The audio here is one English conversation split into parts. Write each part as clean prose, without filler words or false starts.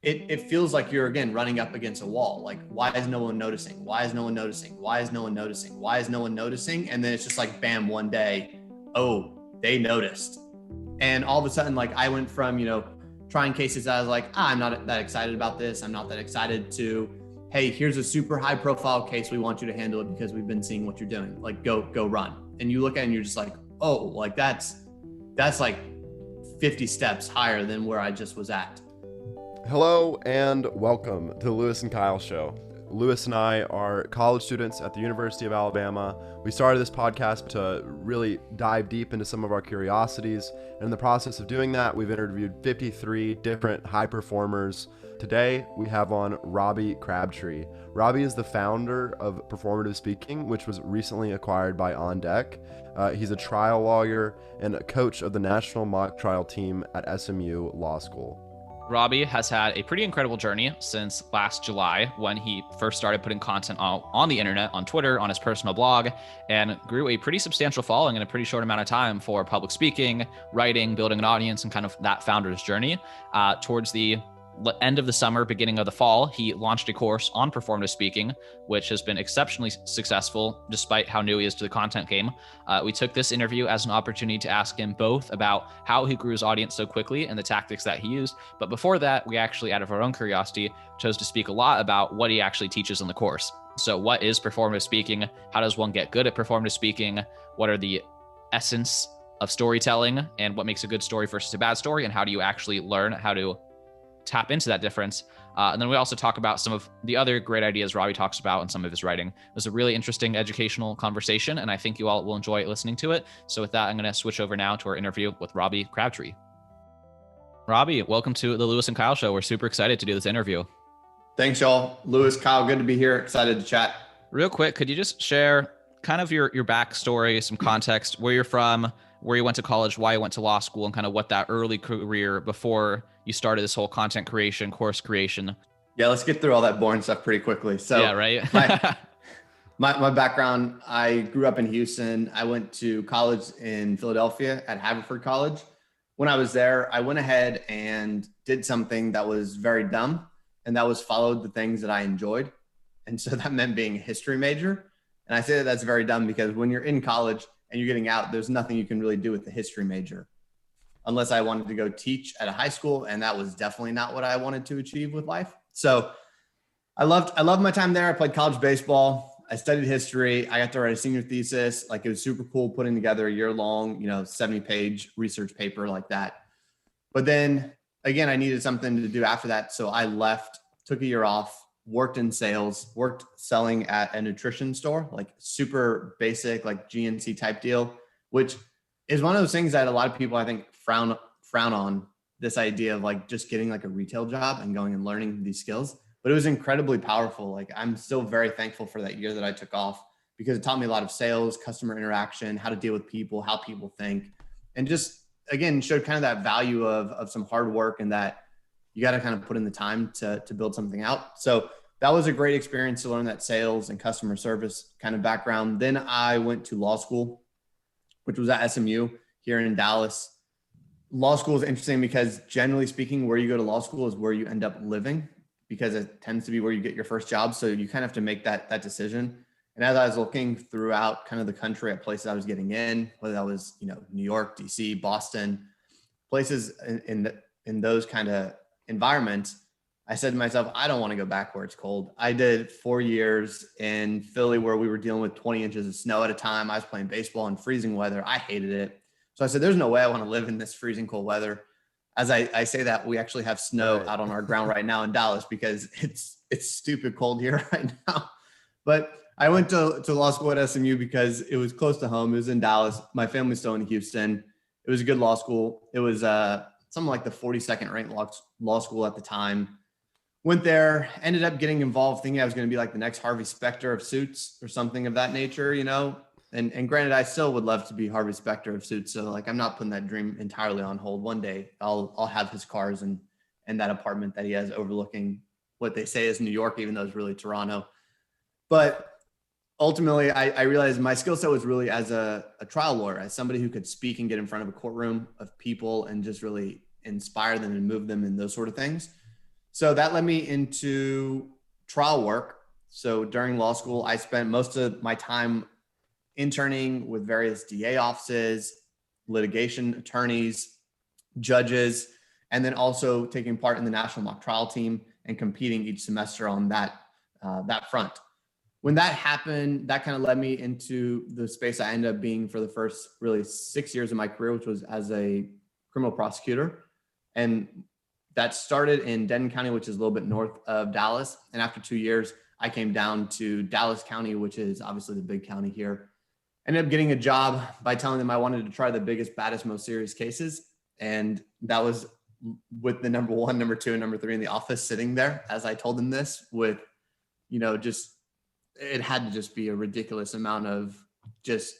it feels like you're again running up against a wall. Like, why is no one noticing? Why is no one noticing? Why is no one noticing? Why is no one noticing? And then it's just like, bam, one day, oh, they noticed. And all of a sudden, like, I went from, trying cases that I was like, I'm not that excited about this. I'm not that excited to, hey, here's a super high profile case. We want you to handle it because we've been seeing what you're doing. Like, go run. And you look at it and you're just like, oh, like that's like 50 steps higher than where I just was at. Hello and welcome to the Lewis and Kyle Show. Lewis and I are college students at the University of Alabama. We started this podcast to really dive deep into some of our curiosities. And in the process of doing that, we've interviewed 53 different high performers. Today, we have on Robbie Crabtree. Robbie is the founder of Performative Speaking, which was recently acquired by On Deck. He's a trial lawyer and a coach of the National Mock Trial Team at SMU Law School. Robbie has had a pretty incredible journey since last July when he first started putting content on the internet, on Twitter, on his personal blog, and grew a pretty substantial following in a pretty short amount of time for public speaking, writing, building an audience, and kind of that founder's journey. Towards the end of the summer, beginning of the fall, he launched a course on performative speaking, which has been exceptionally successful despite how new he is to the content game. We took this interview as an opportunity to ask him both about how he grew his audience so quickly and the tactics that he used. But before that, we actually, out of our own curiosity, chose to speak a lot about what he actually teaches in the course. So what is performative speaking? How does one get good at performative speaking? What are the essence of storytelling and what makes a good story versus a bad story? And how do you actually learn how to tap into that difference? And then we also talk about some of the other great ideas Robbie talks about in some of his writing. It was a really interesting educational conversation, and I think you all will enjoy listening to it. So with that, I'm going to switch over now to our interview with Robbie Crabtree. Robbie, welcome to the Lewis and Kyle Show. We're super excited to do this interview. Thanks, y'all. Lewis, Kyle, good to be here. Excited to chat. Real quick, could you just share kind of your backstory, some context, where you're from, where you went to college, why you went to law school, and kind of what that early career before you started this whole content creation, course creation? Yeah, let's get through all that boring stuff pretty quickly. So yeah, right. my background, I grew up in Houston. I went to college in Philadelphia at Haverford College. When I was there, I went ahead and did something that was very dumb, and that was followed the things that I enjoyed. And so that meant being a history major. And I say that that's very dumb because when you're in college and you're getting out, there's nothing you can really do with the history major unless I wanted to go teach at a high school. And that was definitely not what I wanted to achieve with life. So I loved my time there. I played college baseball. I studied history. I got to write a senior thesis. Like, it was super cool putting together a year-long, 70-page research paper like that. But then again, I needed something to do after that. So I left, took a year off, worked in sales, worked selling at a nutrition store, like super basic, like GNC type deal, which is one of those things that a lot of people, I think, frown on, this idea of like just getting like a retail job and going and learning these skills. But it was incredibly powerful. Like, I'm still very thankful for that year that I took off because it taught me a lot of sales, customer interaction, how to deal with people, how people think, and just, again, showed kind of that value of some hard work and that you got to kind of put in the time to build something out. So that was a great experience to learn that sales and customer service kind of background. Then I went to law school, which was at SMU here in Dallas. Law school is interesting because, generally speaking, where you go to law school is where you end up living, because it tends to be where you get your first job. So you kind of have to make that decision. And as I was looking throughout kind of the country at places I was getting in, whether that was, New York, DC, Boston, places in those kind of environments, I said to myself, I don't want to go back where it's cold. I did 4 years in Philly where we were dealing with 20 inches of snow at a time. I was playing baseball in freezing weather. I hated it. So I said, there's no way I want to live in this freezing cold weather. As I say that, we actually have snow out on our ground right now in Dallas because it's stupid cold here right now. But I went to law school at SMU because it was close to home. It was in Dallas. My family's still in Houston. It was a good law school. It was something like the 42nd ranked law school at the time. Went there, ended up getting involved, thinking I was going to be like the next Harvey Specter of Suits or something of that nature, And granted, I still would love to be Harvey Specter of Suits. So like, I'm not putting that dream entirely on hold. One day I'll have his cars and that apartment that he has overlooking what they say is New York, even though it's really Toronto. But ultimately, I realized my skill set was really as a trial lawyer, as somebody who could speak and get in front of a courtroom of people and just really inspire them and move them and those sort of things. So that led me into trial work. So during law school, I spent most of my time interning with various DA offices, litigation attorneys, judges, and then also taking part in the national mock trial team and competing each semester on that front. When that happened, that kind of led me into the space I ended up being for the first really 6 years of my career, which was as a criminal prosecutor. And that started in Denton County, which is a little bit north of Dallas. And after 2 years, I came down to Dallas County, which is obviously the big county here. Ended up getting a job by telling them I wanted to try the biggest, baddest, most serious cases. And that was with the number 1, number 2, and number 3 in the office sitting there as I told them this with, just, it had to just be a ridiculous amount of just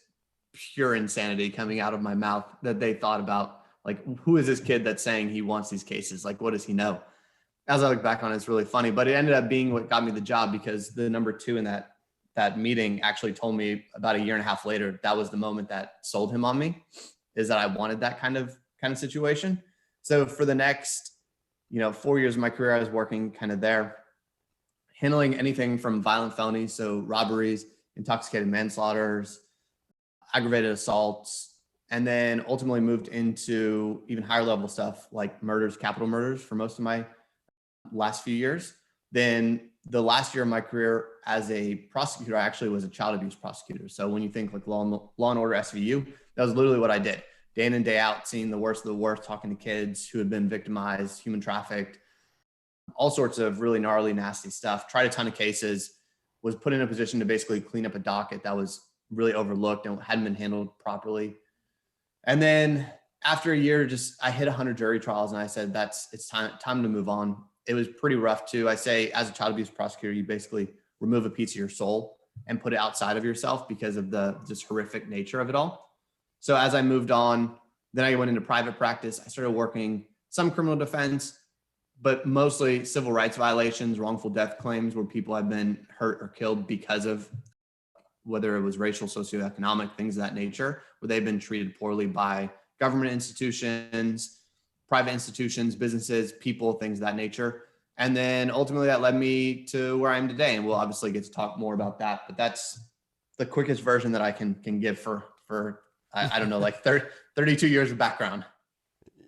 pure insanity coming out of my mouth that they thought about, like, who is this kid that's saying he wants these cases? Like, what does he know? As I look back on it, it's really funny, but it ended up being what got me the job, because the number 2 in that meeting actually told me about a year and a half later, that was the moment that sold him on me, is that I wanted that kind of situation. So for the next, 4 years of my career, I was working kind of there, handling anything from violent felonies, so robberies, intoxicated manslaughters, aggravated assaults, and then ultimately moved into even higher level stuff like murders, capital murders for most of my last few years. Then the last year of my career as a prosecutor, I actually was a child abuse prosecutor. So when you think like Law and Order SVU, that was literally what I did. Day in and day out, seeing the worst of the worst, talking to kids who had been victimized, human trafficked, all sorts of really gnarly, nasty stuff. Tried a ton of cases, was put in a position to basically clean up a docket that was really overlooked and hadn't been handled properly. And then after a year, I hit 100 jury trials, and I said, it's time to move on. It was pretty rough too. I say, as a child abuse prosecutor, you basically remove a piece of your soul and put it outside of yourself because of the just horrific nature of it all. So as I moved on, then I went into private practice. I started working some criminal defense, but mostly civil rights violations, wrongful death claims where people have been hurt or killed because of whether it was racial, socioeconomic, things of that nature, where they've been treated poorly by government institutions, private institutions, businesses, people, things of that nature. And then ultimately that led me to where I am today. And we'll obviously get to talk more about that, but that's the quickest version that I can give for I don't know, like 32 years of background.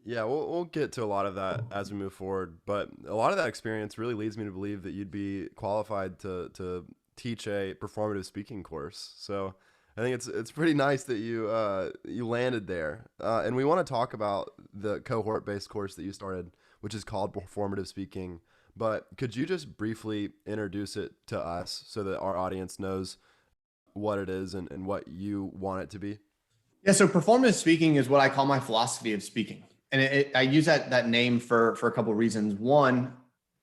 Yeah, we'll get to a lot of that as we move forward, but a lot of that experience really leads me to believe that you'd be qualified to teach a performative speaking course. So I think it's pretty nice that you landed there. And we want to talk about the cohort-based course that you started, which is called Performative Speaking. But could you just briefly introduce it to us so that our audience knows what it is and what you want it to be? Yeah, so performative speaking is what I call my philosophy of speaking. And I use that name for a couple of reasons. One,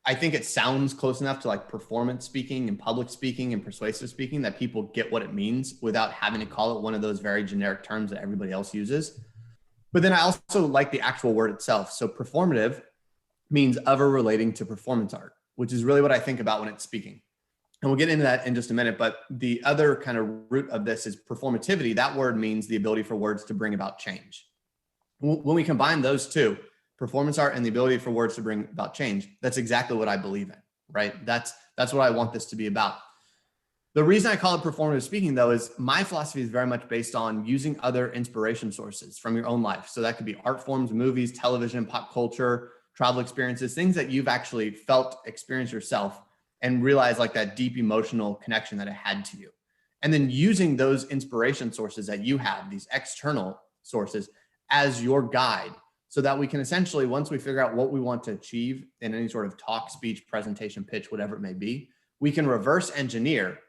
I think it sounds close enough to like performance speaking and public speaking and persuasive speaking that people get what it means without having to call it one of those very generic terms that everybody else uses. But then I also like the actual word itself. So performative means of or relating to performance art, which is really what I think about when it's speaking. And we'll get into that in just a minute. But the other kind of root of this is performativity. That word means the ability for words to bring about change. When we combine those two, performance art and the ability for words to bring about change, that's exactly what I believe in, right? That's what I want this to be about. The reason I call it performative speaking, though, is my philosophy is very much based on using other inspiration sources from your own life. So that could be art forms, movies, television, pop culture, travel experiences, things that you've actually felt, experienced yourself, and realize like that deep emotional connection that it had to you. And then using those inspiration sources that you have, these external sources, as your guide, so that we can essentially, once we figure out what we want to achieve in any sort of talk, speech, presentation, pitch, whatever it may be, we can reverse engineer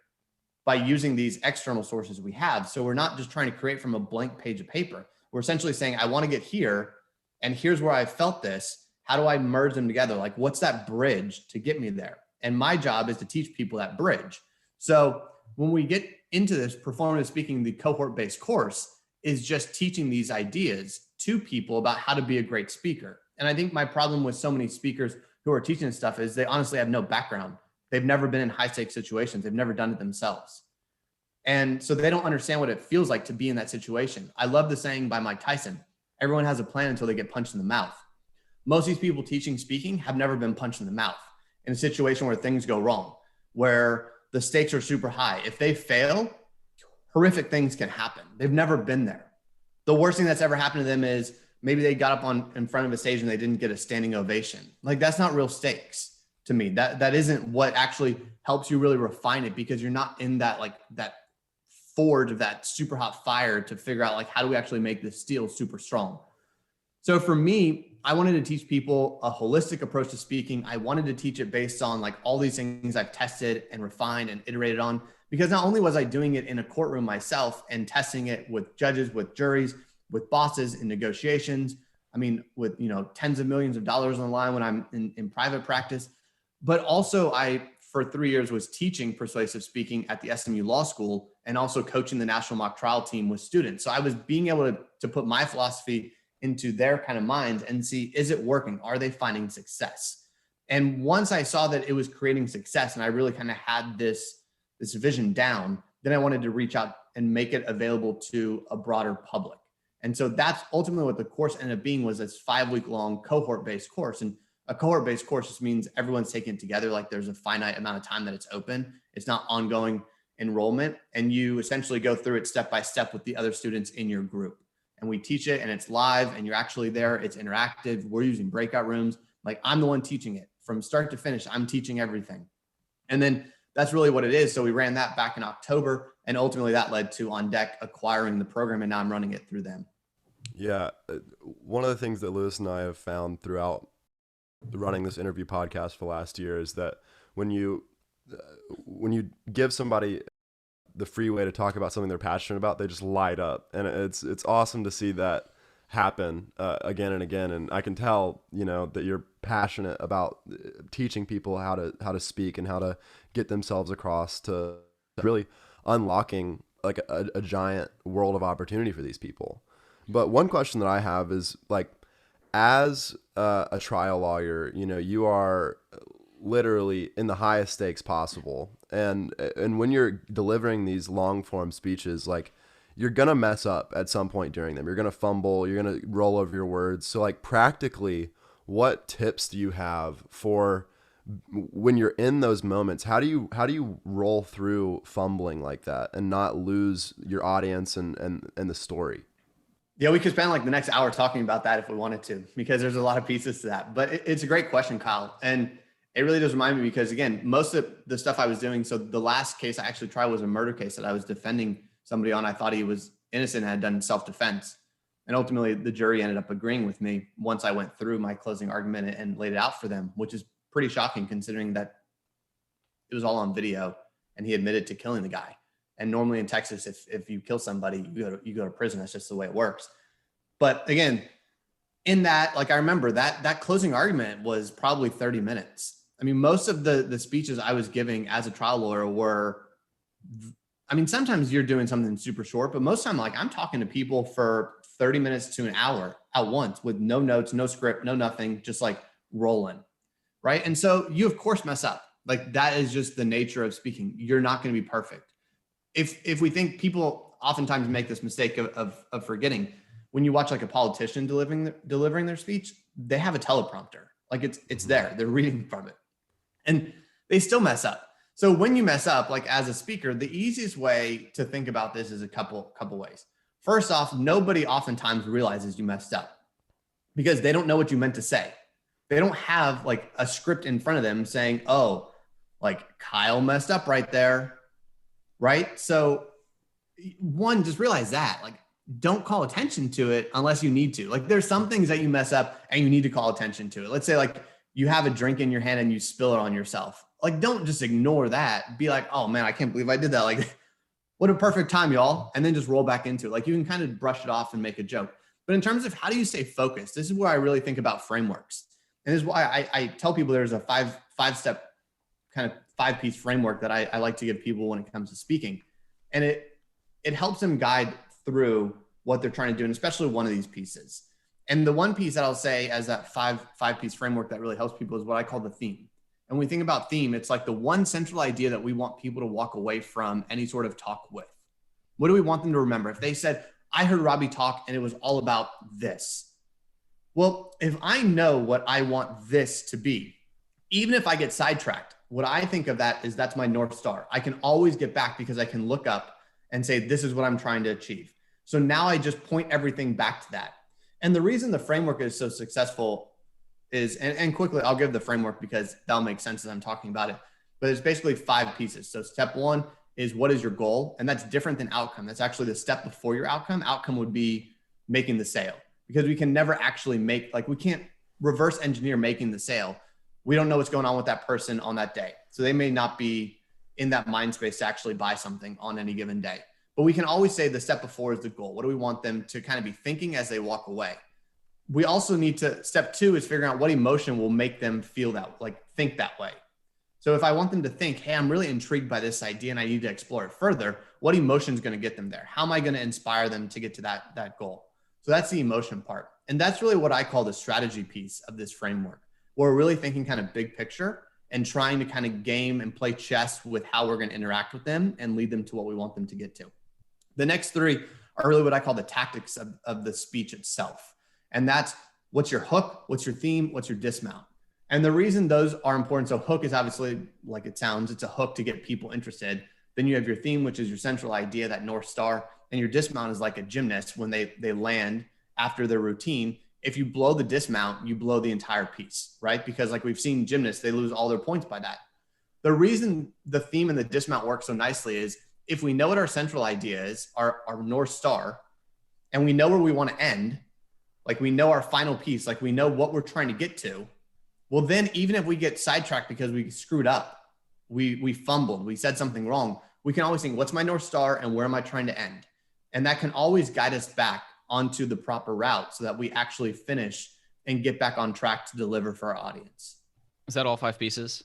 by using these external sources we have. So we're not just trying to create from a blank page of paper. We're essentially saying, I want to get here, and here's where I felt this. How do I merge them together? Like, what's that bridge to get me there? And my job is to teach people that bridge. So when we get into this performative speaking, the cohort-based course is just teaching these ideas to people about how to be a great speaker. And I think my problem with so many speakers who are teaching this stuff is they honestly have no background. They've never been in high-stakes situations. They've never done it themselves. And so they don't understand what it feels like to be in that situation. I love the saying by Mike Tyson, everyone has a plan until they get punched in the mouth. most of these people teaching speaking have never been punched in the mouth in a situation where things go wrong, where the stakes are super high. If they fail, horrific things can happen. They've never been there. The worst thing that's ever happened to them is maybe they got up in front of a stage and they didn't get a standing ovation. Like, that's not real stakes to me. That isn't what actually helps you really refine it, because you're not in that, like, that forge of that super hot fire to figure out, like, how do we actually make this steel super strong? So for me, I wanted to teach people a holistic approach to speaking. I wanted to teach it based on, like, all these things I've tested and refined and iterated on, because not only was I doing it in a courtroom myself and testing it with judges, with juries, with bosses in negotiations, I mean, with, tens of millions of dollars on the line when I'm in private practice, but also I, for 3 years, was teaching persuasive speaking at the SMU Law School and also coaching the national mock trial team with students. So I was being able to put my philosophy into their kind of minds and see, is it working? Are they finding success? And once I saw that it was creating success and I really kind of had this vision down, then I wanted to reach out and make it available to a broader public. And so that's ultimately what the course ended up being, was this 5-week-long cohort-based course. And a cohort-based course just means everyone's taking it together. Like, there's a finite amount of time that it's open. It's not ongoing enrollment. And you essentially go through it step by step with the other students in your group. And we teach it, and it's live, and you're actually there. It's interactive. We're using breakout rooms. Like, I'm the one teaching it from start to finish. I'm teaching everything. And then that's really what it is. So we ran that back in October, and ultimately that led to On Deck acquiring the program, and now I'm running it through them. Yeah. One of the things that Lewis and I have found throughout running this interview podcast for last year is that when you give somebody the free way to talk about something they're passionate about, they just light up. And it's awesome to see that happen again and again. And I can tell, that you're passionate about teaching people how to speak and how to get themselves across, to really unlocking like a giant world of opportunity for these people. But one question that I have is, like, as a trial lawyer, you are literally in the highest stakes possible. And when you're delivering these long form speeches, like, you're going to mess up at some point during them. You're going to fumble, you're going to roll over your words. So, like, practically, what tips do you have for when you're in those moments? How do you roll through fumbling like that and not lose your audience and the story? Yeah, we could spend like the next hour talking about that if we wanted to, because there's a lot of pieces to that. But it's a great question, Kyle. And it really does remind me, because again, most of the stuff I was doing, so the last case I actually tried was a murder case that I was defending somebody on. I thought he was innocent and had done self-defense. And ultimately the jury ended up agreeing with me once I went through my closing argument and laid it out for them, which is pretty shocking considering that it was all on video and he admitted to killing the guy. And normally in Texas, if you kill somebody, you go to prison. That's just the way it works. But again, in that, like, I remember that closing argument was probably 30 minutes. I mean, most of the speeches I was giving as a trial lawyer were, I mean, sometimes you're doing something super short, but most of the time, like, I'm talking to people for 30 minutes to an hour at once with no notes, no script, no nothing, just like rolling. Right. And so you, of course, mess up. Like, that is just the nature of speaking. You're not going to be perfect. If we think, people oftentimes make this mistake of forgetting, when you watch like a politician delivering their speech, they have a teleprompter. Like, it's there, they're reading from it, and they still mess up. So when you mess up, like, as a speaker, the easiest way to think about this is a couple ways. First off, nobody oftentimes realizes you messed up because they don't know what you meant to say. They don't have like a script in front of them saying, oh, like, Kyle messed up right there. Right. So one, just realize that, like, don't call attention to it unless you need to. Like, there's some things that you mess up and you need to call attention to it. Let's say, like, you have a drink in your hand and you spill it on yourself. Like, don't just ignore that. Be like, oh man, I can't believe I did that. Like, what a perfect time, y'all. And then just roll back into it. Like, you can kind of brush it off and make a joke. But in terms of how do you stay focused, this is where I really think about frameworks. And this is why I tell people there's a five-step kind of 5-piece framework that I like to give people when it comes to speaking. And it helps them guide through what they're trying to do, and especially one of these pieces. And the one piece that I'll say as that five-piece framework that really helps people is what I call the theme. And when we think about theme, it's like the one central idea that we want people to walk away from any sort of talk with. What do we want them to remember? If they said, I heard Robbie talk and it was all about this. Well, if I know what I want this to be, even if I get sidetracked, what I think of that is that's my North Star. I can always get back because I can look up and say, this is what I'm trying to achieve. So now I just point everything back to that. And the reason the framework is so successful is, and quickly, I'll give the framework because that'll make sense as I'm talking about it, but it's basically 5 pieces. So step 1 is, what is your goal? And that's different than outcome. That's actually the step before your outcome. Outcome would be making the sale, because we can never actually we can't reverse engineer making the sale. We don't know what's going on with that person on that day. So they may not be in that mind space to actually buy something on any given day. But we can always say the step before is the goal. What do we want them to kind of be thinking as they walk away? We also need to, step 2 is figuring out what emotion will make them feel that, think that way. So if I want them to think, hey, I'm really intrigued by this idea and I need to explore it further, what emotion is going to get them there? How am I going to inspire them to get to that goal? So that's the emotion part. And that's really what I call the strategy piece of this framework. We're really thinking kind of big picture and trying to kind of game and play chess with how we're going to interact with them and lead them to what we want them to get to. The next 3 are really what I call the tactics of the speech itself. And that's, what's your hook, what's your theme, what's your dismount. And the reason those are important, so hook is obviously, like it sounds, it's a hook to get people interested. Then you have your theme, which is your central idea, that North Star. And your dismount is like a gymnast when they land after their routine. If you blow the dismount, you blow the entire piece, right? Because like we've seen gymnasts, they lose all their points by that. The reason the theme and the dismount work so nicely is, if we know what our central idea is, our North Star, and we know where we want to end, like we know our final piece, like we know what we're trying to get to, well, then even if we get sidetracked because we screwed up, we fumbled, we said something wrong, we can always think, what's my North Star and where am I trying to end? And that can always guide us back onto the proper route so that we actually finish and get back on track to deliver for our audience. Is that all 5 pieces?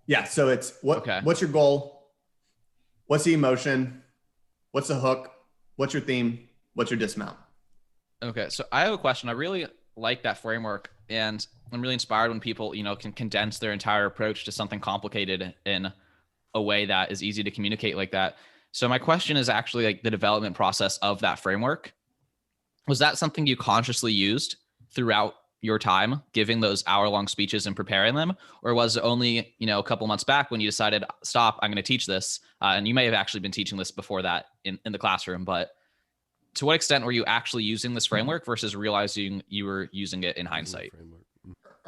Yeah. So it's what's your goal? What's the emotion? What's the hook? What's your theme? What's your dismount? Okay. So I have a question. I really like that framework, and I'm really inspired when people, can condense their entire approach to something complicated in a way that is easy to communicate like that. So my question is actually like the development process of that framework. Was that something you consciously used throughout your time giving those hour-long speeches and preparing them? Or was it only, a couple months back when you decided, stop, I'm going to teach this? And you may have actually been teaching this before that in the classroom, but to what extent were you actually using this framework versus realizing you were using it in hindsight?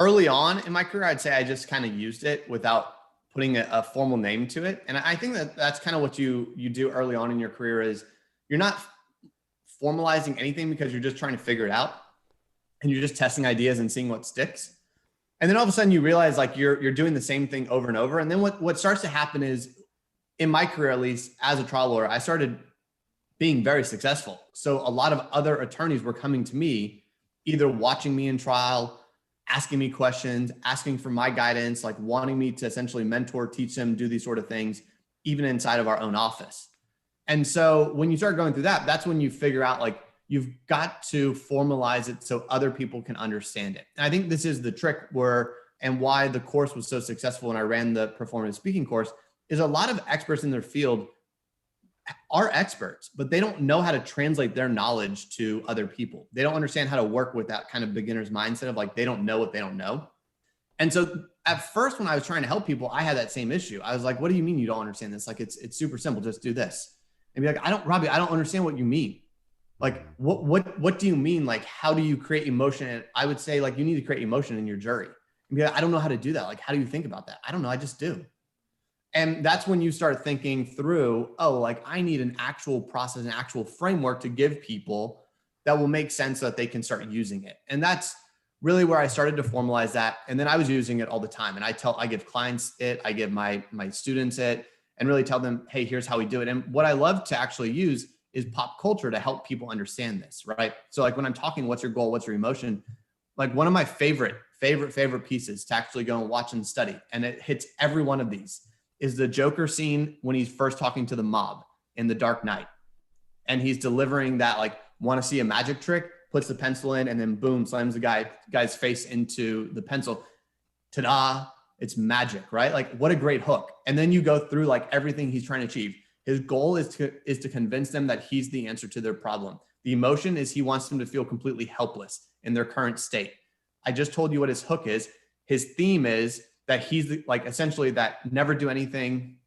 Early on in my career, I'd say I just kind of used it without putting a formal name to it. And I think that that's kind of what you do early on in your career, is you're not formalizing anything because you're just trying to figure it out. And you're just testing ideas and seeing what sticks. And then all of a sudden you realize like you're doing the same thing over and over. And then what starts to happen is, in my career, at least as a trial lawyer, I started being very successful. So a lot of other attorneys were coming to me, either watching me in trial, asking me questions, asking for my guidance, like wanting me to essentially mentor, teach them, do these sort of things, even inside of our own office. And so when you start going through that, that's when you figure out like, you've got to formalize it so other people can understand it. And I think this is the trick and why the course was so successful when I ran the performative speaking course, is a lot of experts in their field are experts, but they don't know how to translate their knowledge to other people. They don't understand how to work with that kind of beginner's mindset of like, they don't know what they don't know. And so at first, when I was trying to help people, I had that same issue. I was like, what do you mean you don't understand this? Like, it's super simple. Just do this. And be like, Robbie, I don't understand what you mean. Like, what do you mean? Like, how do you create emotion? And I would say like, you need to create emotion in your jury. And be like, I don't know how to do that. Like, how do you think about that? I don't know. I just do. And that's when you start thinking through, oh, like I need an actual process, an actual framework to give people that will make sense so that they can start using it. And that's really where I started to formalize that. And then I was using it all the time. And I give clients it, I give my students it, and really tell them, hey, here's how we do it. And what I love to actually use is pop culture to help people understand this, right? So like when I'm talking, what's your goal? What's your emotion? Like one of my favorite pieces to actually go and watch and study, and it hits every one of these, is the Joker scene when he's first talking to the mob in The Dark Knight. And he's delivering that, like, want to see a magic trick, puts the pencil in, and then boom, slams the guy's face into the pencil. Ta-da, it's magic, right? Like, what a great hook. And then you go through like everything he's trying to achieve. His goal is to convince them that he's the answer to their problem. The emotion is he wants them to feel completely helpless in their current state. I just told you what his hook is. His theme is that he's like essentially that never do anything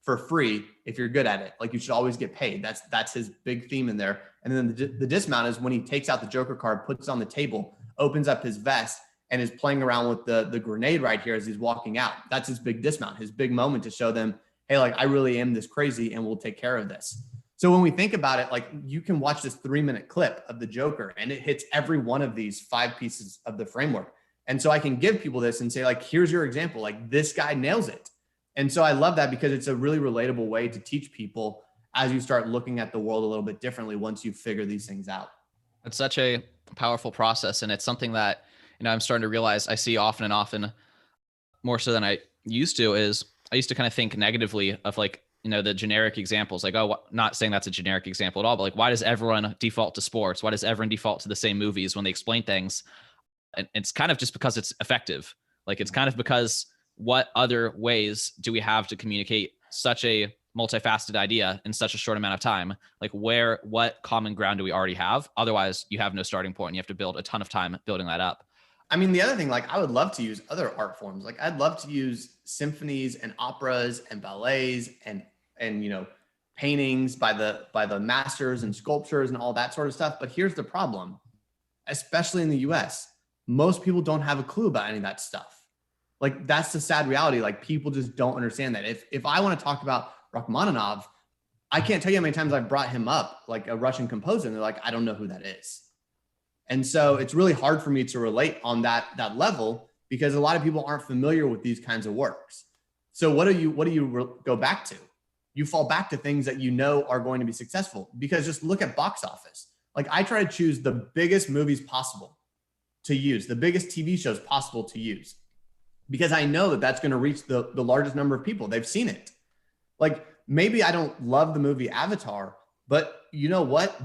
for free if you're good at it. Like you should always get paid. That's his big theme in there. And then the dismount is when he takes out the Joker card, puts it on the table, opens up his vest, and is playing around with the grenade right here as he's walking out. That's his big dismount, his big moment to show them, hey, like I really am this crazy and we'll take care of this. So when we think about it, like you can watch this 3-minute clip of the Joker and it hits every one of these 5 pieces of the framework. And so I can give people this and say like, here's your example, like this guy nails it. And so I love that because it's a really relatable way to teach people as you start looking at the world a little bit differently once you figure these things out. It's such a powerful process. And it's something that, I'm starting to realize I see often and often more so than I used to is I used to kind of think negatively of like, the generic examples, like, oh, not saying that's a generic example at all, but like, why does everyone default to sports? Why does everyone default to the same movies when they explain things? And it's kind of just because it's effective. Like, it's kind of because what other ways do we have to communicate such a multifaceted idea in such a short amount of time? Like what common ground do we already have? Otherwise you have no starting point and you have to build a ton of time building that up. I mean, the other thing, like I would love to use other art forms. Like I'd love to use symphonies and operas and ballets and paintings by the masters and sculptures and all that sort of stuff. But here's the problem, especially in the US, most people don't have a clue about any of that stuff. Like that's the sad reality. Like people just don't understand that. If I want to talk about Rachmaninoff, I can't tell you how many times I've brought him up, like a Russian composer, and they're like, I don't know who that is. And so it's really hard for me to relate on that level because a lot of people aren't familiar with these kinds of works. So what do you go back to? You fall back to things that are going to be successful, because just look at box office. Like I try to choose the biggest movies possible to use, the biggest TV shows possible to use, because I know that that's going to reach the largest number of people. They've seen it. Like maybe I don't love the movie Avatar, but you know what?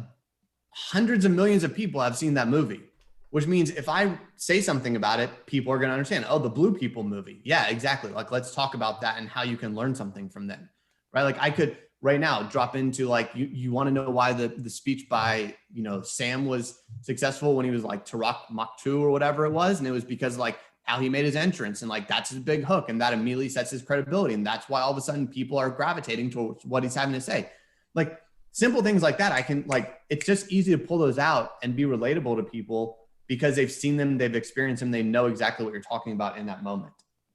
Hundreds of millions of people have seen that movie, which means if I say something about it, people are going to understand. Oh, the Blue People movie. Yeah, exactly. Like, let's talk about that and how you can learn something from them, right? Like I could right now drop into like, you want to know why the speech by, Sam was successful when he was like Tarak Maktu or whatever it was. And it was because like how he made his entrance and like, that's his big hook. And that immediately sets his credibility. And that's why all of a sudden people are gravitating towards what he's having to say. Like simple things like that. I can it's just easy to pull those out and be relatable to people because they've seen them, they've experienced them. They know exactly what you're talking about in that moment.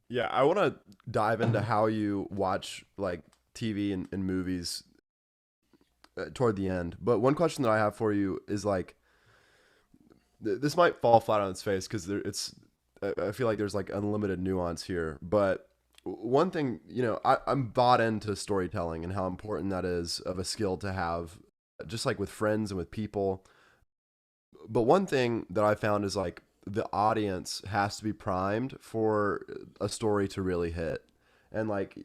Yeah. I want to dive into how you watch like TV and movies toward the end. But one question that I have for you is like, this might fall flat on its face because I feel like there's like unlimited nuance here. But one thing, I'm bought into storytelling and how important that is of a skill to have, just like with friends and with people. But one thing that I found is like the audience has to be primed for a story to really hit. And like,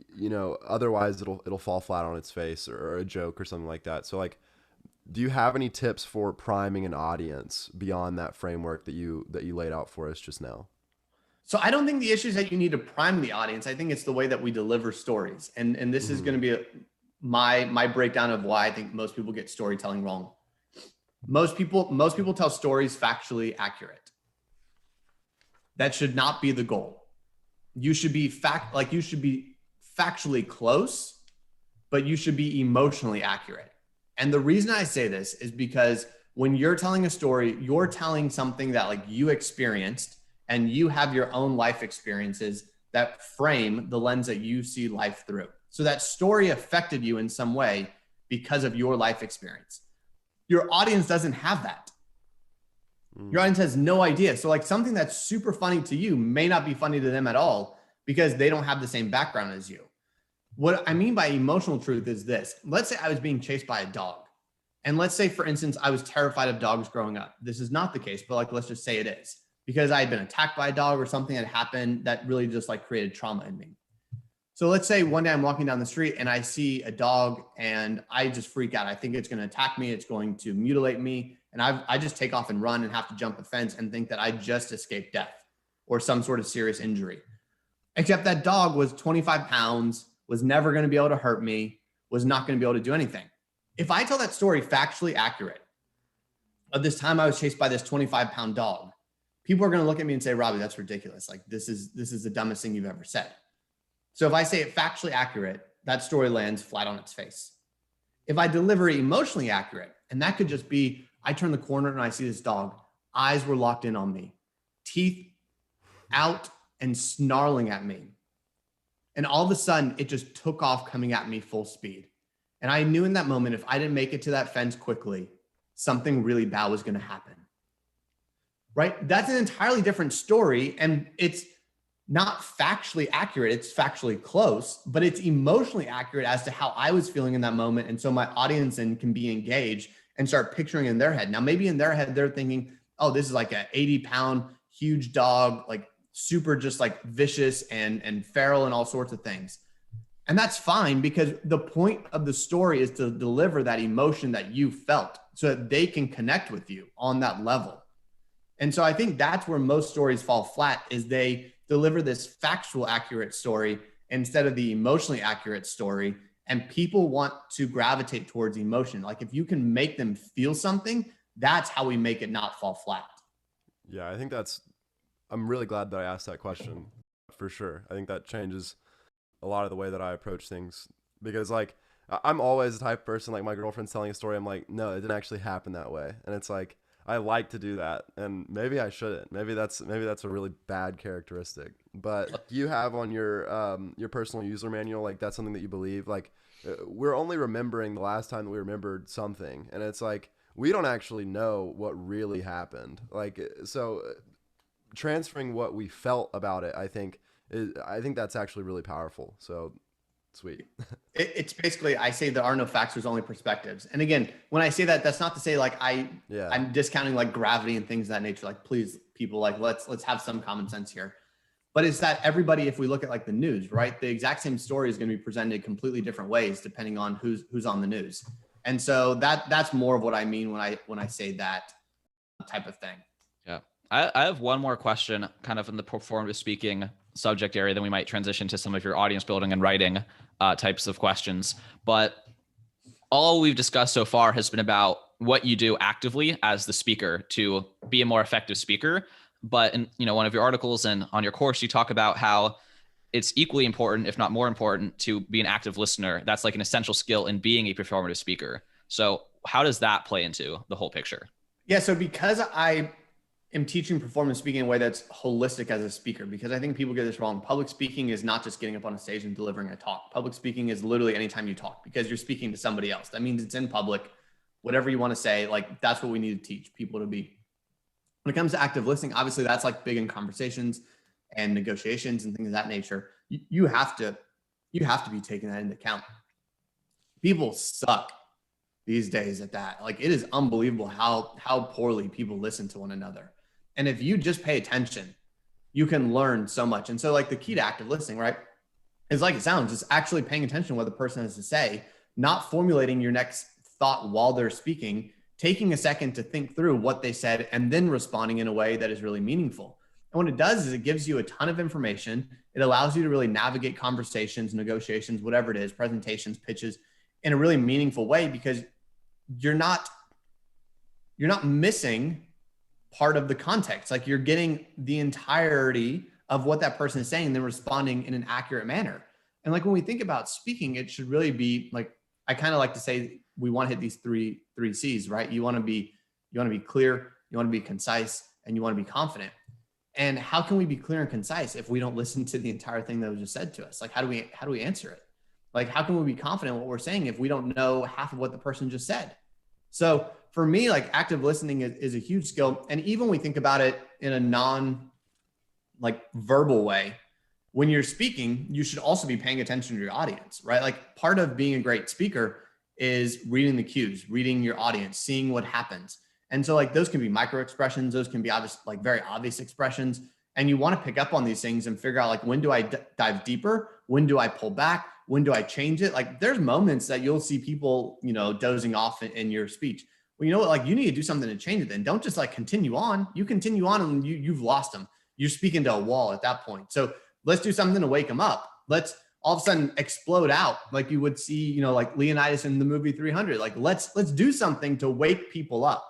otherwise it'll fall flat on its face or a joke or something like that. So like, do you have any tips for priming an audience beyond that framework that you laid out for us just now? So I don't think the issue is that you need to prime the audience. I think it's the way that we deliver stories. And this is going to be my breakdown of why I think most people get storytelling wrong. Most people tell stories factually accurate. That should not be the goal. You should be factually close, but you should be emotionally accurate. And the reason I say this is because when you're telling a story, you're telling something that like you experienced, and you have your own life experiences that frame the lens that you see life through. So that story affected you in some way because of your life experience. Your audience doesn't have that. Your audience has no idea. So like something that's super funny to you may not be funny to them at all because they don't have the same background as you. What I mean by emotional truth is this. Let's say I was being chased by a dog. And let's say, for instance, I was terrified of dogs growing up. This is not the case, but like, let's just say it is. Because I had been attacked by a dog or something had happened that really just like created trauma in me. So let's say one day I'm walking down the street and I see a dog and I just freak out. I think it's going to attack me. It's going to mutilate me. And I just take off and run and have to jump a fence and think that I just escaped death or some sort of serious injury. Except that dog was 25 pounds, was never going to be able to hurt me, was not going to be able to do anything. If I tell that story factually accurate, of this time I was chased by this 25-pound dog. People are going to look at me and say, Robbie, that's ridiculous. Like this is the dumbest thing you've ever said. So if I say it factually accurate, that story lands flat on its face. If I deliver it emotionally accurate, and that could just be, I turn the corner and I see this dog, eyes were locked in on me, teeth out and snarling at me. And all of a sudden it just took off coming at me full speed. And I knew in that moment, if I didn't make it to that fence quickly, something really bad was going to happen. Right? That's an entirely different story. And it's not factually accurate. It's factually close, but it's emotionally accurate as to how I was feeling in that moment. And so my audience then can be engaged and start picturing in their head. Now, maybe in their head, they're thinking, oh, this is like an 80-pound huge dog, like super just like vicious and feral and all sorts of things. And that's fine, because the point of the story is to deliver that emotion that you felt so that they can connect with you on that level. And so I think that's where most stories fall flat, is they deliver this factual accurate story instead of the emotionally accurate story. And people want to gravitate towards emotion. Like if you can make them feel something, that's how we make it not fall flat. Yeah, I think I'm really glad that I asked that question, for sure. I think that changes a lot of the way that I approach things, because like I'm always the type of person, like my girlfriend's telling a story, I'm like, no, it didn't actually happen that way. And it's like, I like to do that, and maybe I shouldn't. Maybe that's a really bad characteristic. But you have on your personal user manual, like that's something that you believe. Like we're only remembering the last time that we remembered something, and it's like we don't actually know what really happened. Like so, transferring what we felt about it, I think that's actually really powerful. So. Sweet. It's basically, I say there are no facts, there's only perspectives. And again, when I say that, that's not to say like I'm discounting like gravity and things of that nature. Like, please, people, like let's have some common sense here. But it's that everybody, if we look at like the news, right, the exact same story is going to be presented completely different ways depending on who's on the news. And so that's more of what I mean when I say that type of thing. Yeah, I have one more question, kind of in the performative speaking subject area, then we might transition to some of your audience building and writing types of questions. But all we've discussed so far has been about what you do actively as the speaker to be a more effective speaker. But in one of your articles and on your course, you talk about how it's equally important, if not more important, to be an active listener. That's like an essential skill in being a performative speaker. So how does that play into the whole picture? Yeah, so because I am teaching performance speaking in a way that's holistic as a speaker, because I think people get this wrong. Public speaking is not just getting up on a stage and delivering a talk. Public speaking is literally anytime you talk, because you're speaking to somebody else. That means it's in public, whatever you want to say, like that's what we need to teach people to be. When it comes to active listening, obviously that's like big in conversations and negotiations and things of that nature. You have to be taking that into account. People suck these days at that. Like it is unbelievable how poorly people listen to one another. And if you just pay attention, you can learn so much. And so like the key to active listening, right, is like it sounds, just actually paying attention to what the person has to say, not formulating your next thought while they're speaking, taking a second to think through what they said, and then responding in a way that is really meaningful. And what it does is it gives you a ton of information. It allows you to really navigate conversations, negotiations, whatever it is, presentations, pitches, in a really meaningful way, because you're not missing part of the context. Like you're getting the entirety of what that person is saying and then responding in an accurate manner. And like when we think about speaking, it should really be like, I kind of like to say we want to hit these three C's, right? You want to be clear, you want to be concise, and you want to be confident. And how can we be clear and concise if we don't listen to the entire thing that was just said to us? Like how do we answer it? Like how can we be confident in what we're saying if we don't know half of what the person just said? So for me, like active listening is a huge skill. And even when we think about it in a non like verbal way, when you're speaking, you should also be paying attention to your audience, right? Like part of being a great speaker is reading the cues, reading your audience, seeing what happens. And so like those can be micro expressions. Those can be obvious, like very obvious expressions. And you want to pick up on these things and figure out like, when do I dive deeper? When do I pull back? When do I change it? Like there's moments that you'll see people, dozing off in your speech. Well, you know what? Like you need to do something to change it. Then don't just like continue on. You continue on and you've lost them. You're speaking to a wall at that point. So let's do something to wake them up. Let's all of a sudden explode out like you would see, like Leonidas in the movie 300. Like let's do something to wake people up.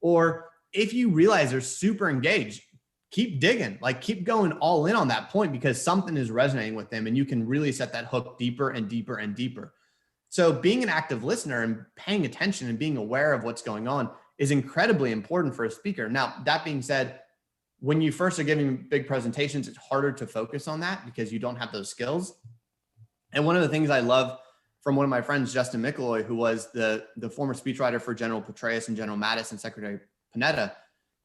Or if you realize they're super engaged, keep digging, like keep going all in on that point because something is resonating with them and you can really set that hook deeper and deeper and deeper. So being an active listener and paying attention and being aware of what's going on is incredibly important for a speaker. Now, that being said, when you first are giving big presentations, it's harder to focus on that because you don't have those skills. And one of the things I love from one of my friends, Justin McElroy, who was the former speechwriter for General Petraeus and General Mattis and Secretary Panetta,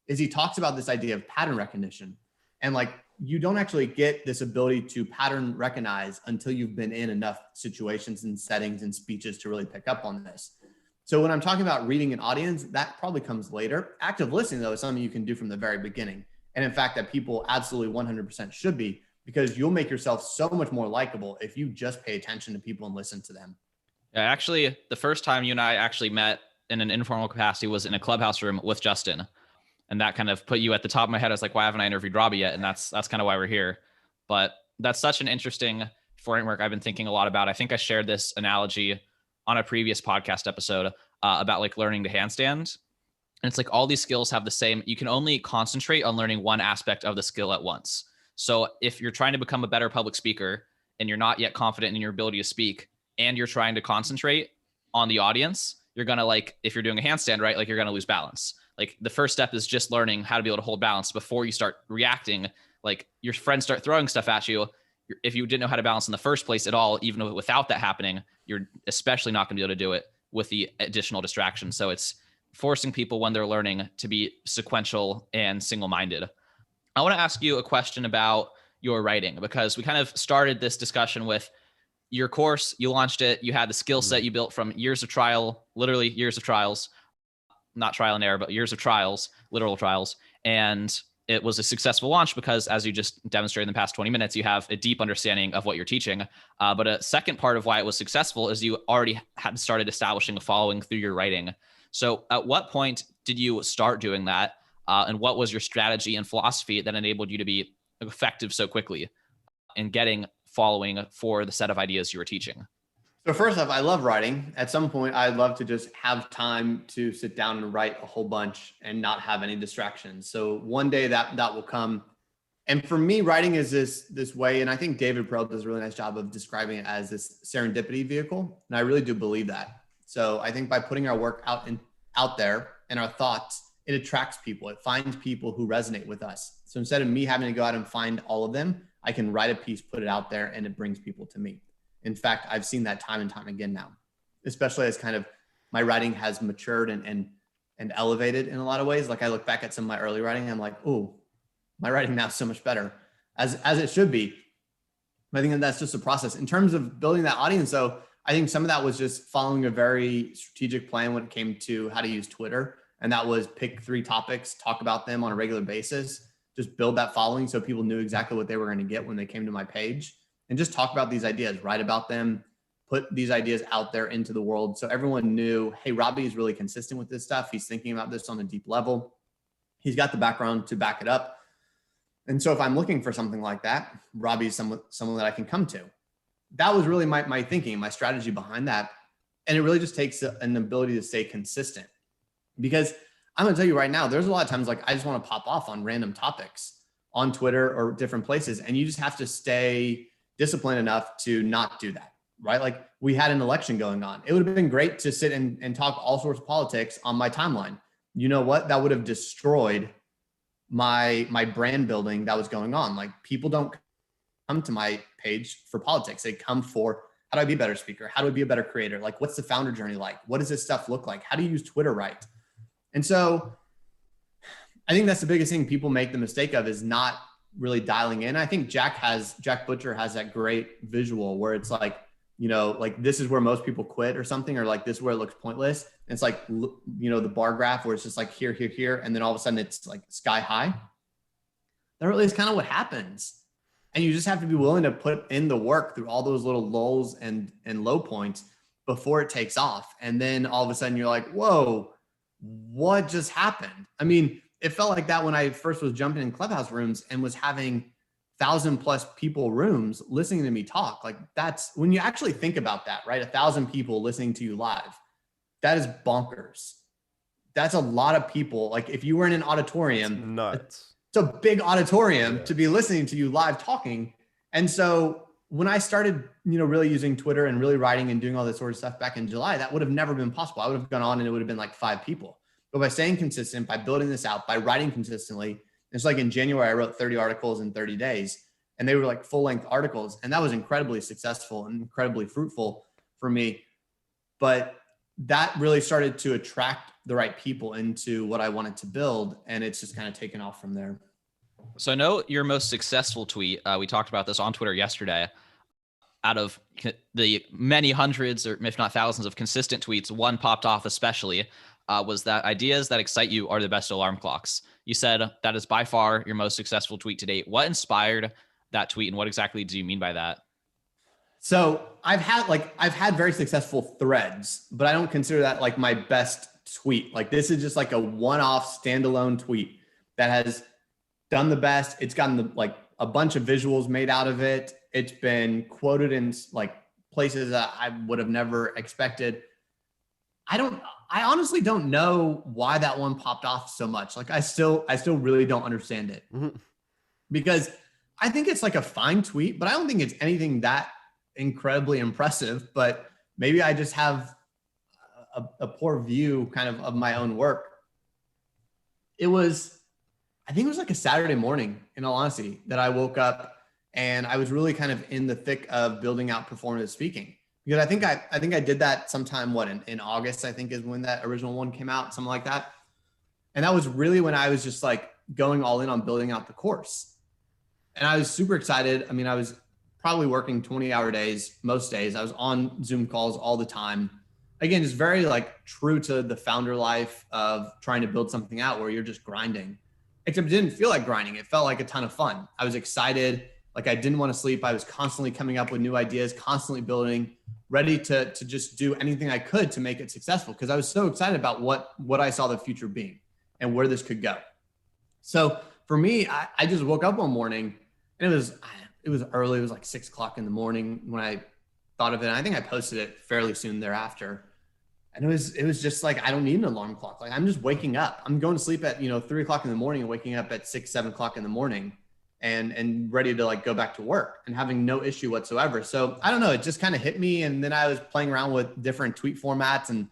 is he talks about this idea of pattern recognition. And like, you don't actually get this ability to pattern recognize until you've been in enough situations and settings and speeches to really pick up on this. So when I'm talking about reading an audience, that probably comes later. Active listening, though, is something you can do from the very beginning. And in fact, that people absolutely 100% should be, because you'll make yourself so much more likable if you just pay attention to people and listen to them. Yeah, actually, the first time you and I actually met in an informal capacity was in a clubhouse room with Justin. And that kind of put you at the top of my head. I was like, why haven't I interviewed Robbie yet? And that's kind of why we're here. But that's such an interesting framework I've been thinking a lot about. I think I shared this analogy on a previous podcast episode about like learning to handstand. And it's like all these skills have the same, you can only concentrate on learning one aspect of the skill at once. So if you're trying to become a better public speaker and you're not yet confident in your ability to speak and you're trying to concentrate on the audience, you're going to like, if you're doing a handstand, right? Like you're going to lose balance. Like the first step is just learning how to be able to hold balance before you start reacting. Like your friends start throwing stuff at you. If you didn't know how to balance in the first place at all, even without that happening, you're especially not going to be able to do it with the additional distraction. So it's forcing people when they're learning to be sequential and single-minded. I want to ask you a question about your writing, because we kind of started this discussion with your course. You launched it. You had the skill set you built from years of trial, literally years of trials, not trial and error, but years of trials, literal trials. And it was a successful launch because, as you just demonstrated in the past 20 minutes, you have a deep understanding of what you're teaching. But a second part of why it was successful is you already had started establishing a following through your writing. So at what point did you start doing that? And what was your strategy and philosophy that enabled you to be effective so quickly in getting following for the set of ideas you were teaching? So first off, I love writing. At some point, I'd love to just have time to sit down and write a whole bunch and not have any distractions. So one day that will come. And for me, writing is this way, and I think David Perell does a really nice job of describing it as this serendipity vehicle. And I really do believe that. So I think by putting our work out there and our thoughts, it attracts people. It finds people who resonate with us. So instead of me having to go out and find all of them, I can write a piece, put it out there, and it brings people to me. In fact, I've seen that time and time again now, especially as kind of my writing has matured and elevated in a lot of ways. Like I look back at some of my early writing, I'm like, oh, my writing now is so much better, as it should be. I think that's just a process. In terms of building that audience, though, I think some of that was just following a very strategic plan when it came to how to use Twitter. And that was pick 3 topics, talk about them on a regular basis, just build that following so people knew exactly what they were going to get when they came to my page. And just talk about these ideas, write about them, put these ideas out there into the world. So everyone knew, hey, Robbie is really consistent with this stuff. He's thinking about this on a deep level. He's got the background to back it up. And so if I'm looking for something like that, Robbie is someone that I can come to. That was really my thinking, my strategy behind that. And it really just takes an ability to stay consistent. Because I'm going to tell you right now, there's a lot of times like I just want to pop off on random topics on Twitter or different places. And you just have to stay disciplined enough to not do that, right? Like we had an election going on. It would have been great to sit and talk all sorts of politics on my timeline. You know what? That would have destroyed my brand building that was going on. Like people don't come to my page for politics. They come for, how do I be a better speaker? How do I be a better creator? Like what's the founder journey like? What does this stuff look like? How do you use Twitter right? And so I think that's the biggest thing people make the mistake of, is not really dialing in. I think Jack Butcher has that great visual where it's like, you know, like this is where most people quit or something, or like this is where it looks pointless. And it's like, you know, the bar graph where it's just like here, here, here. And then all of a sudden it's like sky high. That really is kind of what happens. And you just have to be willing to put in the work through all those little lulls and low points before it takes off. And then all of a sudden you're like, whoa, what just happened? I mean, it felt like that when I first was jumping in clubhouse rooms and was having 1,000+ people rooms listening to me talk. Like that's when you actually think about that, right? 1,000 people listening to you live. That is bonkers. that's a lot of people. Like if you were in an auditorium, it's nuts. It's a big auditorium to be listening to you live talking. And so when I started, really using Twitter and really writing and doing all this sort of stuff back in July, that would have never been possible. I would have gone on and it would have been like 5 people. But by staying consistent, by building this out, by writing consistently, it's like in January, I wrote 30 articles in 30 days and they were like full length articles. And that was incredibly successful and incredibly fruitful for me. But that really started to attract the right people into what I wanted to build. And it's just kind of taken off from there. So I know your most successful tweet, we talked about this on Twitter yesterday, out of the many hundreds or if not thousands of consistent tweets, one popped off especially, was that ideas that excite you are the best alarm clocks. You said that is by far your most successful tweet to date. What inspired that tweet and what exactly do you mean by that? So I've had very successful threads, but I don't consider that like my best tweet. Like this is just like a one-off standalone tweet that has done the best. It's gotten like a bunch of visuals made out of it. It's been quoted in like places that I would have never expected. I honestly don't know why that one popped off so much. Like I still really don't understand it because I think it's like a fine tweet, but I don't think it's anything that incredibly impressive. But maybe I just have a poor view kind of my own work. I think it was like a Saturday morning, in all honesty, that I woke up and I was really kind of in the thick of building out performative speaking. Because I think I did that sometime, in August, I think is when that original one came out, something like that. And that was really when I was just like going all in on building out the course. And I was super excited. I mean, I was probably working 20-hour days, most days. I was on Zoom calls all the time. Again, it's very like true to the founder life of trying to build something out where you're just grinding. Except it didn't feel like grinding. It felt like a ton of fun. I was excited. Like I didn't want to sleep. I was constantly coming up with new ideas, constantly building, ready to just do anything I could to make it successful. Because I was so excited about what I saw the future being and where this could go. So for me, I just woke up one morning and it was early. It was like 6 o'clock in the morning when I thought of it. And I think I posted it fairly soon thereafter. And it was just like, I don't need an alarm clock. Like I'm just waking up. I'm going to sleep at, 3 o'clock in the morning and waking up at 6, 7 o'clock in the morning and ready to like go back to work and having no issue whatsoever. So I don't know, it just kind of hit me. And then I was playing around with different tweet formats. And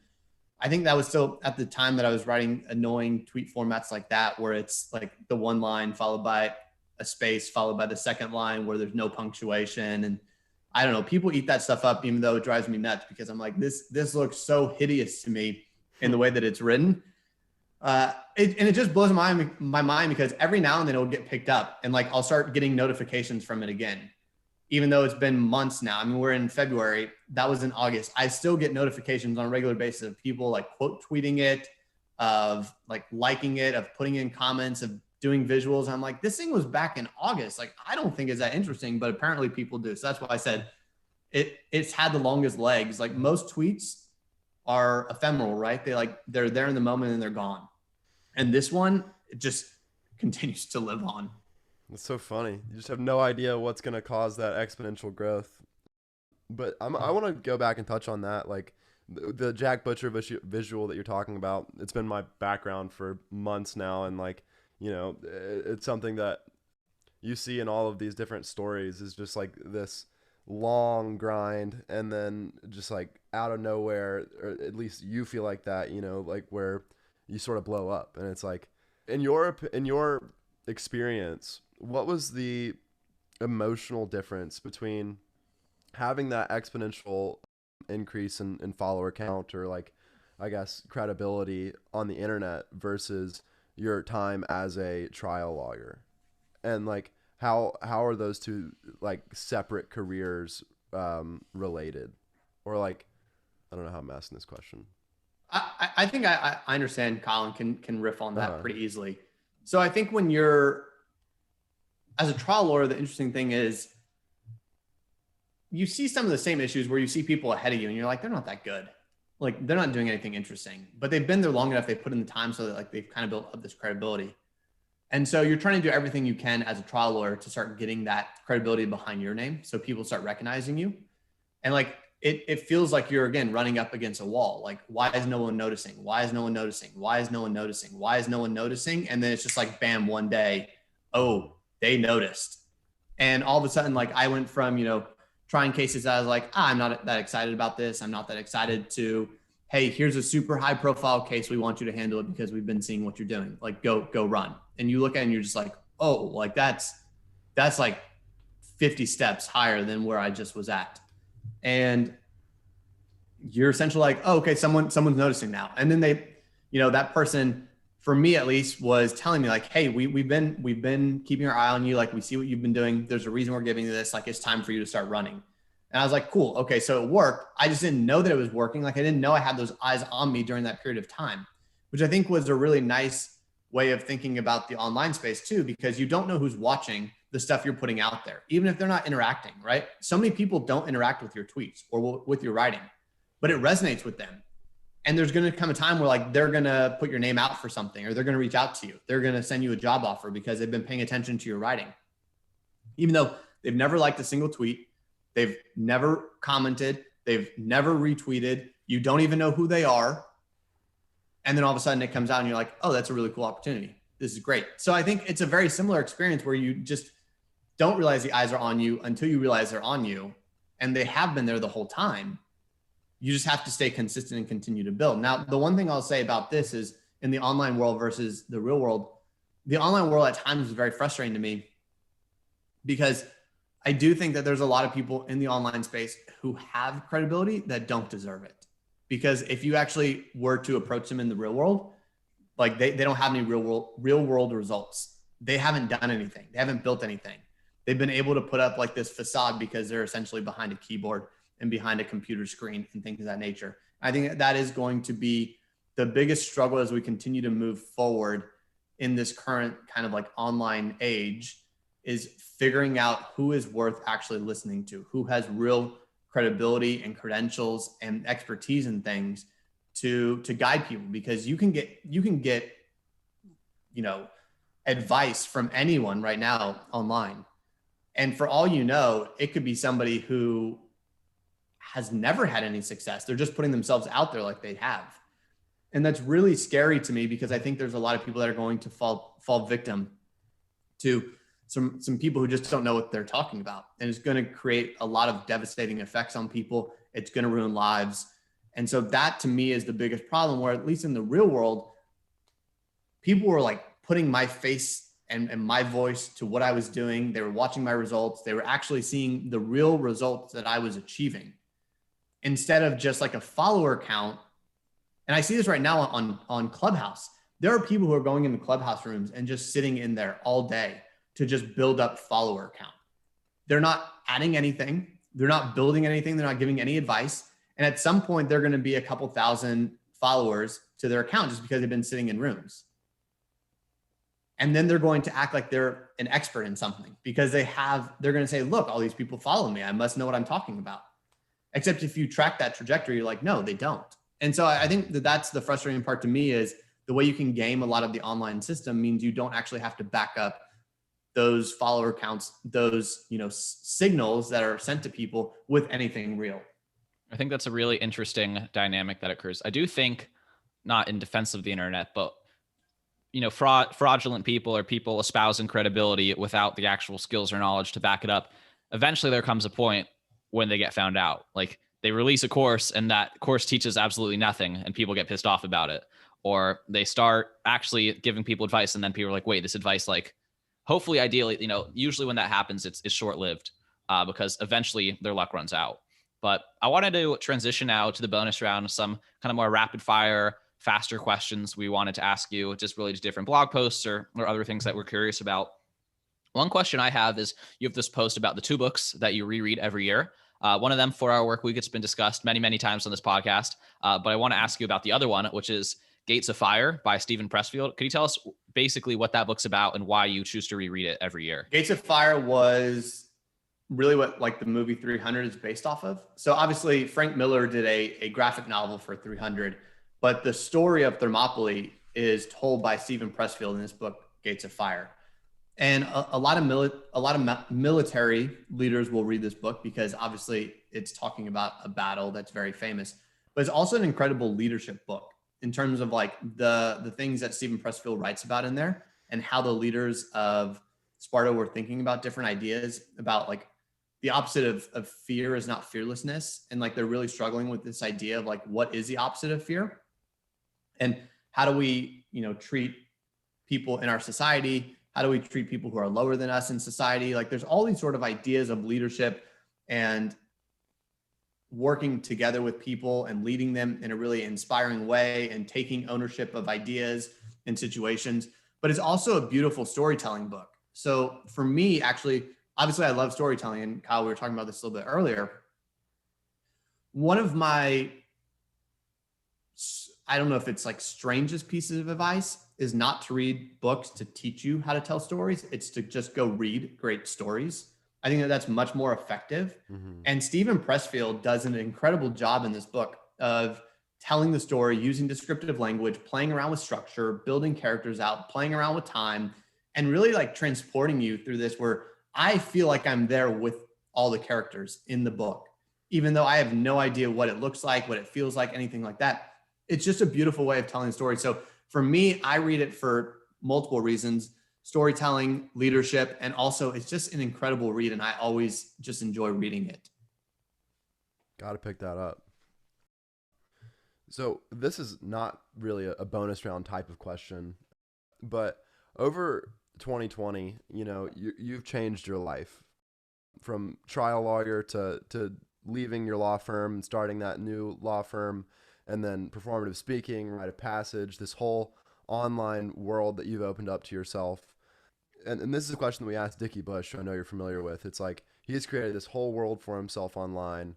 I think that was still at the time that I was writing annoying tweet formats like that, where it's like the one line followed by a space, followed by the second line where there's no punctuation. And I don't know, people eat that stuff up, even though it drives me nuts because I'm like, this looks so hideous to me in the way that it's written. And it just blows my mind because every now and then it'll get picked up and like, I'll start getting notifications from it again, even though it's been months now. I mean, we're in February, that was in August. I still get notifications on a regular basis of people like quote tweeting it, of like liking it, of putting in comments, of doing visuals. I'm like, this thing was back in August. Like, I don't think it's that interesting, but apparently people do. So that's why I said it's had the longest legs. Like most tweets are ephemeral, right? They're there in the moment and they're gone. And this one, it just continues to live on. It's so funny. You just have no idea what's going to cause that exponential growth. But I want to go back and touch on that. Like the Jack Butcher visual that you're talking about, it's been my background for months now. And like, it's something that you see in all of these different stories is just like this long grind. And then just like out of nowhere, or at least you feel like that, like where you sort of blow up. And it's like, in your experience, what was the emotional difference between having that exponential increase in follower count or like, I guess, credibility on the internet versus your time as a trial lawyer? And like, how are those two like separate careers related? Or like, I don't know how I'm asking this question. I think I understand Colin can riff on that pretty easily. So I think when you're as a trial lawyer, the interesting thing is you see some of the same issues where you see people ahead of you and you're like, they're not that good. Like they're not doing anything interesting, but they've been there long enough. They put in the time so that like they've kind of built up this credibility. And so you're trying to do everything you can as a trial lawyer to start getting that credibility behind your name. So people start recognizing you. And like, it feels like you're, again, running up against a wall. Like, why is no one noticing? Why is no one noticing? Why is no one noticing? Why is no one noticing? And then it's just like, bam, one day, oh, they noticed. And all of a sudden, like, I went from, trying cases that I was like, I'm not that excited about this. I'm not that excited to, hey, here's a super high profile case. We want you to handle it because we've been seeing what you're doing. Like, go run. And you look at it and you're just like, oh, like that's like 50 steps higher than where I just was at. And you're essentially like, oh, okay, someone's noticing now. And then they, that person, for me at least, was telling me like, hey, we've been keeping our eye on you. Like, we see what you've been doing. There's a reason we're giving you this. Like, it's time for you to start running. And I was like, cool. Okay. So it worked. I just didn't know that it was working. Like, I didn't know I had those eyes on me during that period of time, which I think was a really nice way of thinking about the online space too, because you don't know who's watching the stuff you're putting out there, even if they're not interacting, right? So many people don't interact with your tweets or with your writing, but it resonates with them. And there's going to come a time where like, they're going to put your name out for something, or they're going to reach out to you. They're going to send you a job offer because they've been paying attention to your writing, even though they've never liked a single tweet. They've never commented. They've never retweeted. You don't even know who they are. And then all of a sudden it comes out and you're like, oh, that's a really cool opportunity. This is great. So I think it's a very similar experience where you just don't realize the eyes are on you until you realize they're on you. And they have been there the whole time. You just have to stay consistent and continue to build. Now, the one thing I'll say about this is, in the online world versus the real world, the online world at times is very frustrating to me, because I do think that there's a lot of people in the online space who have credibility that don't deserve it. Because if you actually were to approach them in the real world, like they don't have any real world results. They haven't done anything. They haven't built anything. They've been able to put up like this facade because they're essentially behind a keyboard and behind a computer screen and things of that nature. I think that is going to be the biggest struggle as we continue to move forward in this current kind of like online age, is figuring out who is worth actually listening to, who has real credibility and credentials and expertise in things to guide people. Because you can get advice from anyone right now online. And for all you know, it could be somebody who has never had any success. They're just putting themselves out there like they have. And that's really scary to me, because I think there's a lot of people that are going to fall victim to some people who just don't know what they're talking about. And it's going to create a lot of devastating effects on people. It's going to ruin lives. And so that to me is the biggest problem, where at least in the real world, people were like putting my face and my voice to what I was doing. They were watching my results. They were actually seeing the real results that I was achieving, instead of just like a follower count. And I see this right now on Clubhouse. There are people who are going into Clubhouse rooms and just sitting in there all day to just build up follower count. They're not adding anything. They're not building anything. They're not giving any advice. And at some point, they're going to be a couple thousand followers to their account just because they've been sitting in rooms. And then they're going to act like they're an expert in something because they're going to say, look, all these people follow me. I must know what I'm talking about. Except if you track that trajectory, you're like, no, they don't. And so I think that's the frustrating part to me, is the way you can game a lot of the online system means you don't actually have to back up those follower counts, those, signals that are sent to people with anything real. I think that's a really interesting dynamic that occurs. I do think, not in defense of the internet, but fraudulent people, or people espousing credibility without the actual skills or knowledge to back it up, eventually there comes a point when they get found out. Like, they release a course and that course teaches absolutely nothing and people get pissed off about it. Or they start actually giving people advice and then people are like, wait, this advice, like, hopefully, ideally, usually when that happens, it's short-lived because eventually their luck runs out. But I wanted to transition now to the bonus round, some kind of more rapid fire, faster questions we wanted to ask you, just related to different blog posts or other things that we're curious about. One question I have is, you have this post about the 2 books that you reread every year. One of them, 4-Hour Work Week, it's been discussed many, many times on this podcast. But I want to ask you about the other one, which is Gates of Fire by Steven Pressfield. Could you tell us basically what that book's about and why you choose to reread it every year? Gates of Fire was really what like the movie 300 is based off of. So obviously Frank Miller did a graphic novel for 300, but the story of Thermopylae is told by Steven Pressfield in this book, Gates of Fire. And a lot of military leaders will read this book because obviously it's talking about a battle that's very famous, but it's also an incredible leadership book in terms of like the things that Stephen Pressfield writes about in there and how the leaders of Sparta were thinking about different ideas about like the opposite of fear is not fearlessness. And like, they're really struggling with this idea of like, what is the opposite of fear? And how do we, treat people in our society? How do we treat people who are lower than us in society? Like, there's all these sort of ideas of leadership and working together with people and leading them in a really inspiring way and taking ownership of ideas and situations. But it's also a beautiful storytelling book. So for me, actually, obviously I love storytelling, and Kyle, we were talking about this a little bit earlier. One of my, I don't know if it's like strangest pieces of advice is not to read books to teach you how to tell stories. It's to just go read great stories. I think that that's much more effective. Mm-hmm. And Stephen Pressfield does an incredible job in this book of telling the story, using descriptive language, playing around with structure, building characters out, playing around with time, and really like transporting you through this where I feel like I'm there with all the characters in the book, even though I have no idea what it looks like, what it feels like, anything like that. It's just a beautiful way of telling the story. So for me, I read it for multiple reasons: storytelling, leadership, and also it's just an incredible read. And I always just enjoy reading it. Got to pick that up. So this is not really a bonus round type of question, but over 2020, you've changed your life from trial lawyer to leaving your law firm and starting that new law firm, and then performative speaking, rite of passage, this whole online world that you've opened up to yourself. And this is a question that we asked Dickie Bush, who I know you're familiar with. It's like he has created this whole world for himself online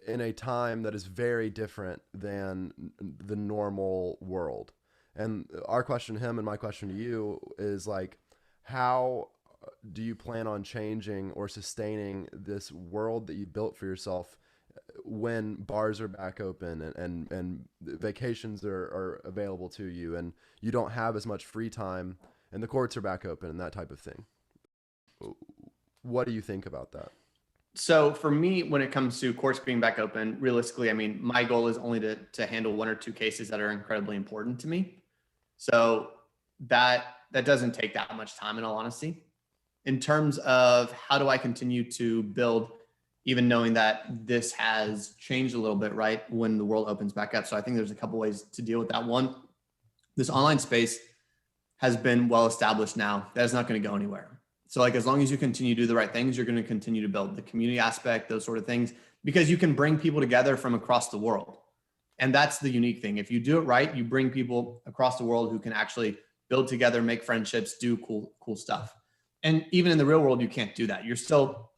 in a time that is very different than the normal world. And our question to him and my question to you is like, how do you plan on changing or sustaining this world that you built for yourself when bars are back open and vacations are available to you and you don't have as much free time and the courts are back open and that type of thing? What do you think about that? So for me, when it comes to courts being back open, realistically, I mean, my goal is only to handle one or two cases that are incredibly important to me. So that doesn't take that much time, in all honesty. In terms of how do I continue to build, even knowing that this has changed a little bit, right, when the world opens back up. So I think there's a couple ways to deal with that. One, this online space has been well established now. That is not going to go anywhere. So like, as long as you continue to do the right things, you're going to continue to build the community aspect, those sort of things, because you can bring people together from across the world. And that's the unique thing. If you do it right, you bring people across the world who can actually build together, make friendships, do cool stuff. And even in the real world, you can't do that. You're still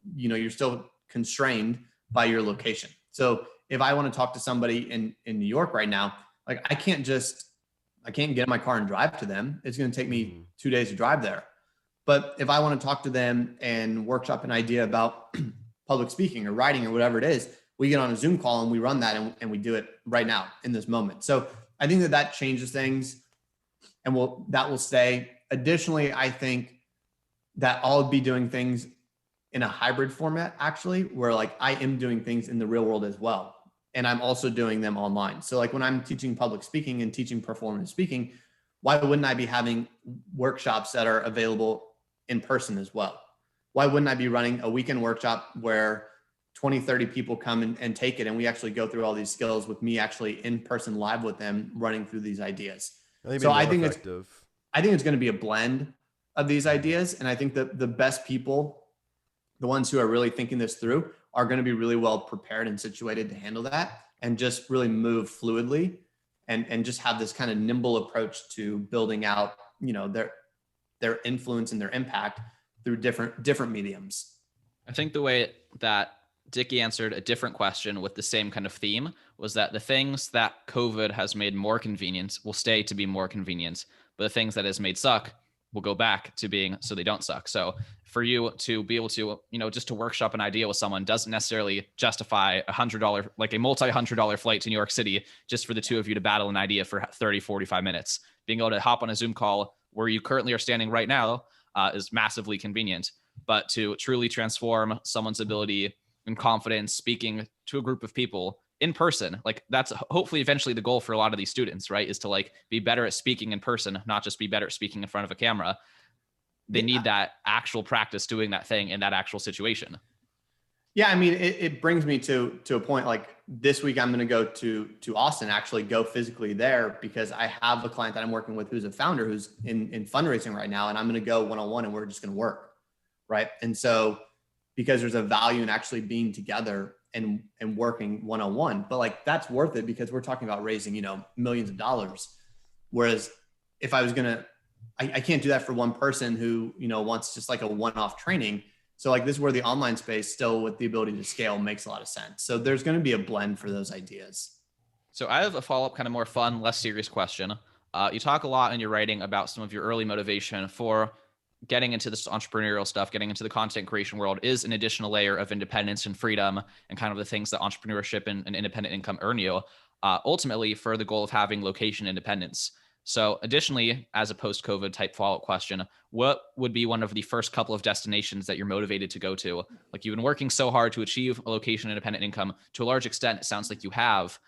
constrained by your location. So if I want to talk to somebody in New York right now, like I can't get in my car and drive to them. It's going to take me 2 days to drive there. But if I want to talk to them and workshop an idea about public speaking or writing or whatever it is, we get on a Zoom call and we run that and we do it right now in this moment. So I think that changes things and that will stay. Additionally, I think that I'll be doing things in a hybrid format, actually, where like I am doing things in the real world as well. And I'm also doing them online. So like when I'm teaching public speaking and teaching performative speaking, why wouldn't I be having workshops that are available in person as well? Why wouldn't I be running a weekend workshop where 20, 30 people come and take it and we actually go through all these skills with me actually in person live with them running through these ideas? So I think it's going to be a blend of these ideas. And I think that the best people, the ones who are really thinking this through, are going to be really well prepared and situated to handle that and just really move fluidly and just have this kind of nimble approach to building out, their influence and their impact through different mediums. I think the way that Dickie answered a different question with the same kind of theme was that the things that COVID has made more convenient will stay to be more convenient, but the things that has made suck will go back to being so they don't suck. So for you to be able to, just to workshop an idea with someone doesn't necessarily justify $100, like a multi-$100 flight to New York City, just for the two of you to battle an idea for 30, 45 minutes. Being able to hop on a Zoom call where you currently are standing right now is massively convenient. But to truly transform someone's ability and confidence speaking to a group of people in person, like that's hopefully eventually the goal for a lot of these students, right? Is to like be better at speaking in person, not just be better at speaking in front of a camera. They need that actual practice doing that thing in that actual situation. Yeah, I mean, it brings me to a point like this week I'm going to go to Austin, actually go physically there because I have a client that I'm working with who's a founder who's in fundraising right now, and I'm going to go one-on-one and we're just going to work, right? And so because there's a value in actually being together and working one-on-one, but like that's worth it because we're talking about raising, you know, millions of dollars. Whereas if I was going to, I can't do that for one person who, you know, wants just like a one-off training. So like this is where the online space still with the ability to scale makes a lot of sense. So there's going to be a blend for those ideas. So I have a follow-up kind of more fun, less serious question. You talk a lot in your writing about some of your early motivation for getting into this entrepreneurial stuff, getting into the content creation world is an additional layer of independence and freedom and kind of the things that entrepreneurship and independent income earn you, ultimately for the goal of having location independence. So additionally, as a post-COVID type follow-up question, what would be one of the first couple of destinations that you're motivated to go to? Like you've been working so hard to achieve a location independent income to a large extent, it sounds like you have.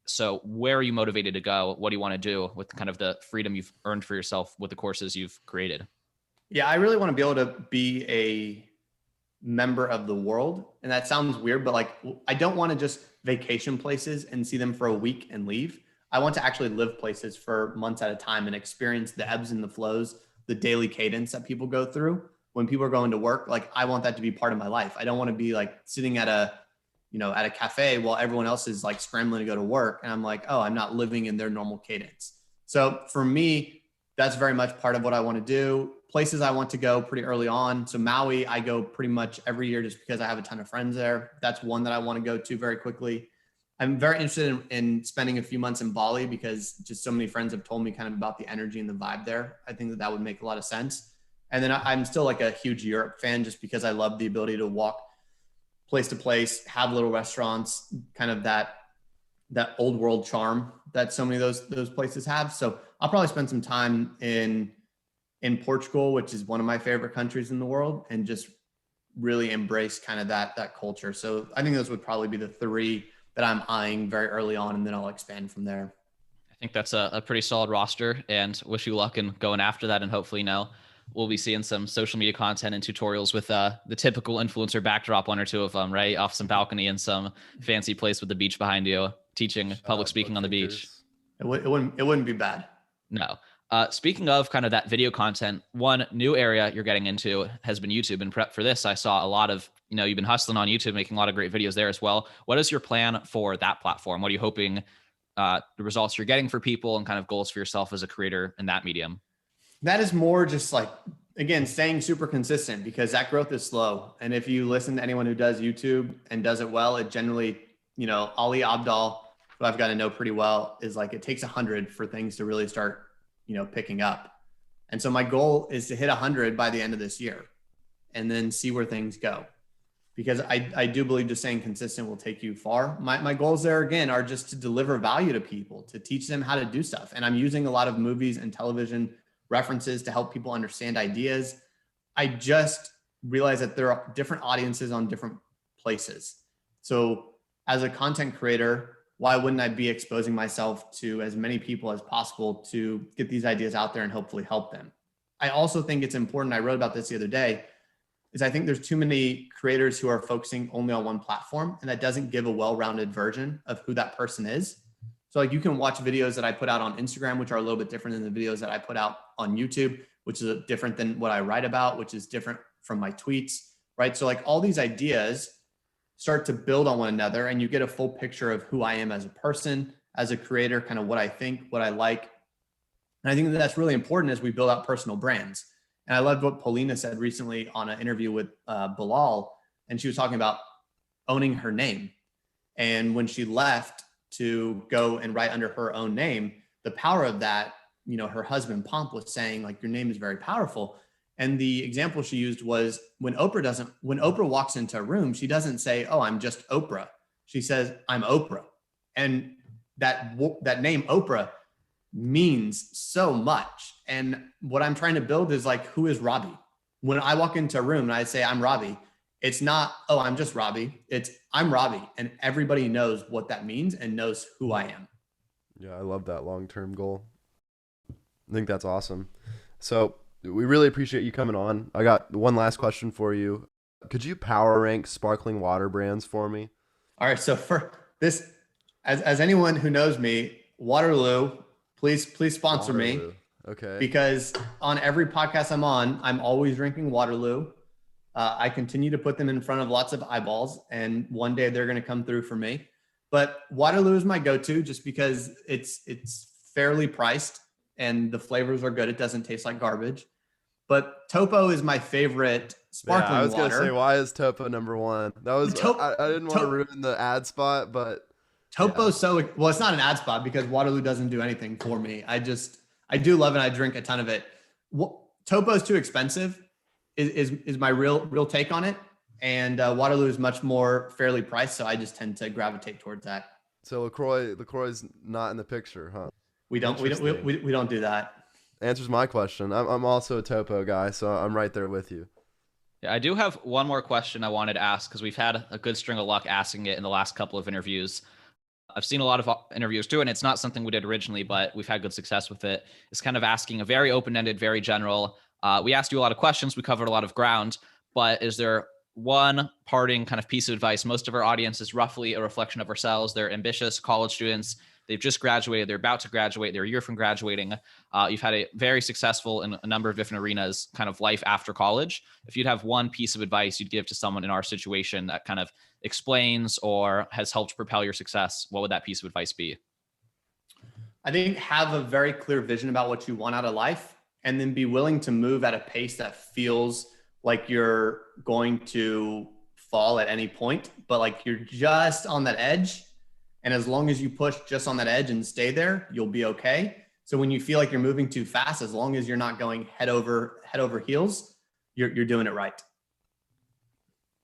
So where are you motivated to go? What do you want to do with kind of the freedom you've earned for yourself with the courses you've created? Yeah, I really want to be able to be a member of the world. And that sounds weird, but like, I don't want to just vacation places and see them for a week and leave. I want to actually live places for months at a time and experience the ebbs and the flows, the daily cadence that people go through when people are going to work. Like, I want that to be part of my life. I don't want to be like sitting at a cafe while everyone else is like scrambling to go to work. And I'm like, oh, I'm not living in their normal cadence. So for me, that's very much part of what I want to do. Places I want to go pretty early on. So Maui, I go pretty much every year just because I have a ton of friends there. That's one that I want to go to very quickly. I'm very interested in spending a few months in Bali because just so many friends have told me kind of about the energy and the vibe there. I think that would make a lot of sense. And then I'm still like a huge Europe fan just because I love the ability to walk place to place, have little restaurants, kind of that old world charm that so many of those places have. So I'll probably spend some time in Portugal, which is one of my favorite countries in the world, and just really embrace kind of that culture. So I think those would probably be the three that I'm eyeing very early on, and then I'll expand from there. I think that's a pretty solid roster, and wish you luck in going after that. And hopefully now we'll be seeing some social media content and tutorials with the typical influencer backdrop, one or two of them, right? Off some balcony in some fancy place with the beach behind you, teaching public speaking on the beach. It wouldn't be bad. No. Speaking of kind of that video content, one new area you're getting into has been YouTube. In prep for this, I saw a lot of, you've been hustling on YouTube, making a lot of great videos there as well. What is your plan for that platform? What are you hoping the results you're getting for people and kind of goals for yourself as a creator in that medium? That is more just like, again, staying super consistent because that growth is slow. And if you listen to anyone who does YouTube and does it well, it generally, Ali Abdaal, who I've got to know pretty well, is like, it takes 100 for things to really start picking up. And so my goal is to hit 100 by the end of this year and then see where things go. Because I do believe just staying consistent will take you far. My goals there, again, are just to deliver value to people, to teach them how to do stuff. And I'm using a lot of movies and television references to help people understand ideas. I just realized that there are different audiences on different places. So as a content creator, why wouldn't I be exposing myself to as many people as possible to get these ideas out there and hopefully help them? I also think it's important, I wrote about this the other day, is I think there's too many creators who are focusing only on one platform, and that doesn't give a well-rounded version of who that person is. So like you can watch videos that I put out on Instagram, which are a little bit different than the videos that I put out on YouTube, which is different than what I write about, which is different from my tweets, right? So like all these ideas start to build on one another and you get a full picture of who I am as a person, as a creator, kind of what I think, what I like. And I think that that's really important as we build out personal brands. And I loved what Paulina said recently on an interview with Bilal, and she was talking about owning her name. And when she left to go and write under her own name, the power of that, her husband Pomp was saying like, your name is very powerful. And the example she used was when Oprah walks into a room, she doesn't say, oh, I'm just Oprah. She says, I'm Oprah. And that name Oprah means so much. And what I'm trying to build is like, who is Robbie? when I walk into a room and I say, I'm Robbie, it's not, oh, I'm just Robbie. It's I'm Robbie. And everybody knows what that means and knows who I am. Yeah, I love that long-term goal. I think that's awesome. So we really appreciate you coming on. I got one last question for you. Could you power rank sparkling water brands for me? All right. So for this, as anyone who knows me, Waterloo, please sponsor me, Waterloo. Okay. because on every podcast I'm on, I'm always drinking Waterloo. I continue to put them in front of lots of eyeballs, and one day they're going to come through for me. But Waterloo is my go-to just because it's fairly priced and the flavors are good. It doesn't taste like garbage. But Topo is my favorite sparkling Yeah, I was water. gonna say, why is Topo number one? That was I didn't want to ruin the ad spot, but Topo's well, it's not an ad spot because Waterloo doesn't do anything for me. I do love it. I drink a ton of it. Topo's too expensive is my real take on it. And Waterloo is much more fairly priced. So I just tend to gravitate towards that. So LaCroix's not in the picture, huh? We don't do that. Answers my question. I'm also a Topo guy, so I'm right there with you. Yeah, I do have one more question I wanted to ask because we've had a good string of luck asking it in the last couple of interviews. I've seen a lot of interviews too, and it's not something we did originally, but we've had good success with it. It's kind of asking a very open-ended, very general. We asked you a lot of questions. We covered a lot of ground, but is there one parting kind of piece of advice? Most of our audience is roughly a reflection of ourselves. They're ambitious college students. They've just graduated. They're about to graduate. They're a year from graduating. You've had a very successful in a number of different arenas, kind of life after college. If you'd have one piece of advice you'd give to someone in our situation that kind of explains or has helped propel your success, what would that piece of advice be? I think have a very clear vision about what you want out of life, and then be willing to move at a pace that feels like you're going to fall at any point, but like you're just on that edge. And as long as you push just on that edge and stay there, you'll be okay. So when you feel like you're moving too fast, as long as you're not going head over heels, you're doing it right.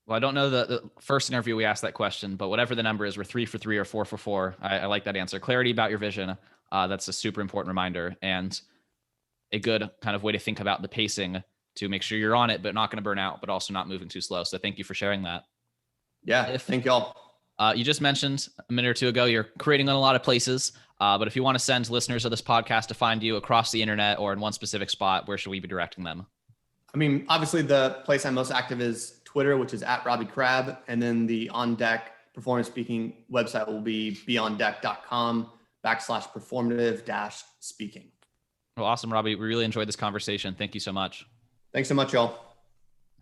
Well, I don't know the first interview we asked that question, but whatever the number is, we're 3 for 3 or 4 for 4. I like that answer. Clarity about your vision. That's a super important reminder and a good kind of way to think about the pacing to make sure you're on it, but not going to burn out, but also not moving too slow. So thank you for sharing that. Yeah, thank y'all. You just mentioned a minute or two ago, you're creating in a lot of places. But if you want to send listeners of this podcast to find you across the internet or in one specific spot, where should we be directing them? I mean, obviously the place I'm most active is Twitter, which is at Robbie Crab. And then the On Deck Performance Speaking website will be beyondeck.com/performative-speaking. Well, awesome, Robbie. We really enjoyed this conversation. Thank you so much. Thanks so much, y'all.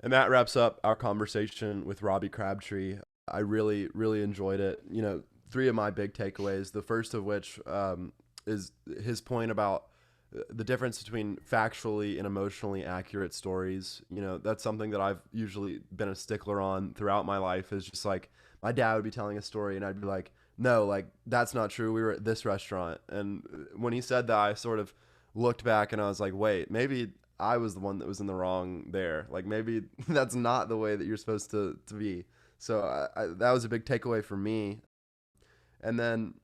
And that wraps up our conversation with Robbie Crabtree. I really, really enjoyed it. 3 of my big takeaways, the first of which is his point about the difference between factually and emotionally accurate stories. That's something that I've usually been a stickler on throughout my life, is just like my dad would be telling a story and I'd be like, no, like that's not true. We were at this restaurant. And when he said that, I sort of looked back and I was like, wait, maybe I was the one that was in the wrong there. Like maybe that's not the way that you're supposed to be. So that was a big takeaway for me. And then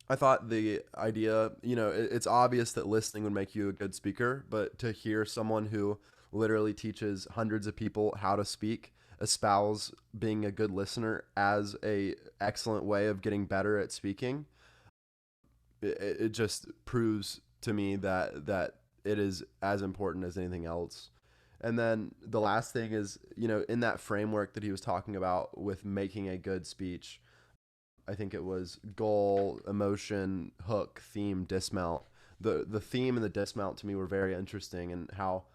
I thought the idea, it's obvious that listening would make you a good speaker, but to hear someone who literally teaches hundreds of people how to speak espouse being a good listener as a excellent way of getting better at speaking, it just proves to me that it is as important as anything else. And then the last thing is, in that framework that he was talking about with making a good speech, I think it was goal, emotion, hook, theme, dismount. The theme and the dismount to me were very interesting, and how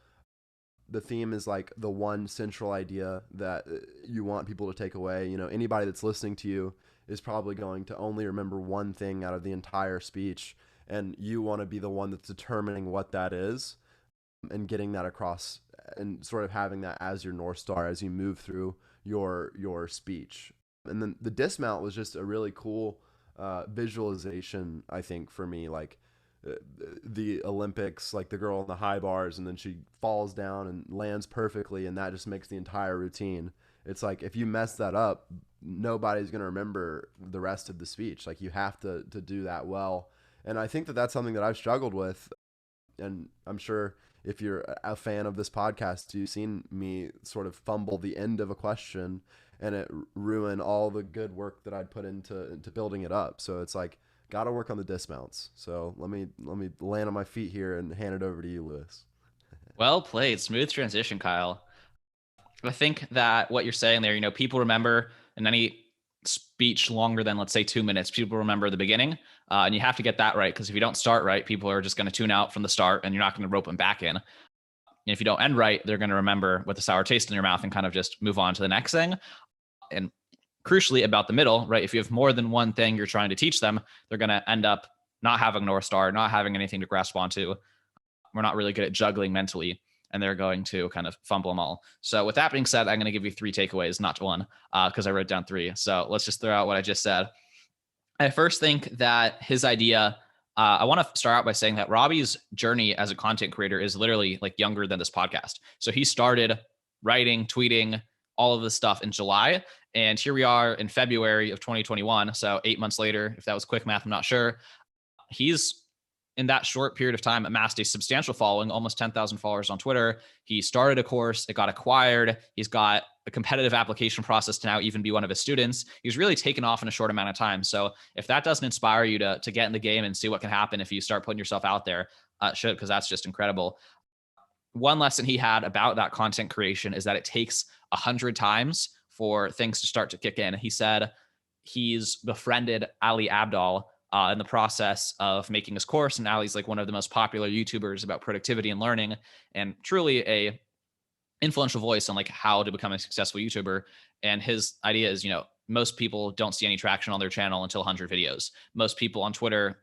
the theme is like the one central idea that you want people to take away. Anybody that's listening to you is probably going to only remember one thing out of the entire speech, and you want to be the one that's determining what that is and getting that across and sort of having that as your North Star as you move through your speech. And then the dismount was just a really cool visualization, I think, for me. Like the Olympics, like the girl in the high bars, and then she falls down and lands perfectly, and that just makes the entire routine. It's like if you mess that up, nobody's going to remember the rest of the speech. Like you have to do that well. And I think that that's something that I've struggled with. And I'm sure if you're a fan of this podcast, you've seen me sort of fumble the end of a question and it ruin all the good work that I'd put into building it up. So it's like, got to work on the dismounts. So let me land on my feet here and hand it over to you, Lewis. Well played. Smooth transition, Kyle. I think that what you're saying there, people remember in any speech longer than, let's say, 2 minutes, people remember the beginning. And you have to get that right, because if you don't start right, people are just going to tune out from the start and you're not going to rope them back in. And if you don't end right, they're going to remember with a sour taste in your mouth and kind of just move on to the next thing. And crucially about the middle, right? If you have more than one thing you're trying to teach them, they're going to end up not having North Star, not having anything to grasp onto. We're not really good at juggling mentally, and they're going to kind of fumble them all. So with that being said, I'm going to give you 3 takeaways, not 1, because I wrote down 3. So let's just throw out what I just said. I first think that his idea, I want to start out by saying that Robbie's journey as a content creator is literally like younger than this podcast. So he started writing, tweeting, all of this stuff in July. And here we are in February of 2021. So 8 months later, if that was quick math, I'm not sure. He's in that short period of time amassed a substantial following, almost 10,000 followers on Twitter. He started a course, it got acquired. He's got a competitive application process to now even be one of his students. He's really taken off in a short amount of time. So if that doesn't inspire you to get in the game and see what can happen if you start putting yourself out there, it should, because that's just incredible. One lesson he had about that content creation is that it takes 100 times for things to start to kick in. He said he's befriended Ali Abdaal in the process of making his course. And Ali's like one of the most popular YouTubers about productivity and learning, and truly a influential voice on like how to become a successful YouTuber. And his idea is, most people don't see any traction on their channel until 100 videos. Most people on Twitter,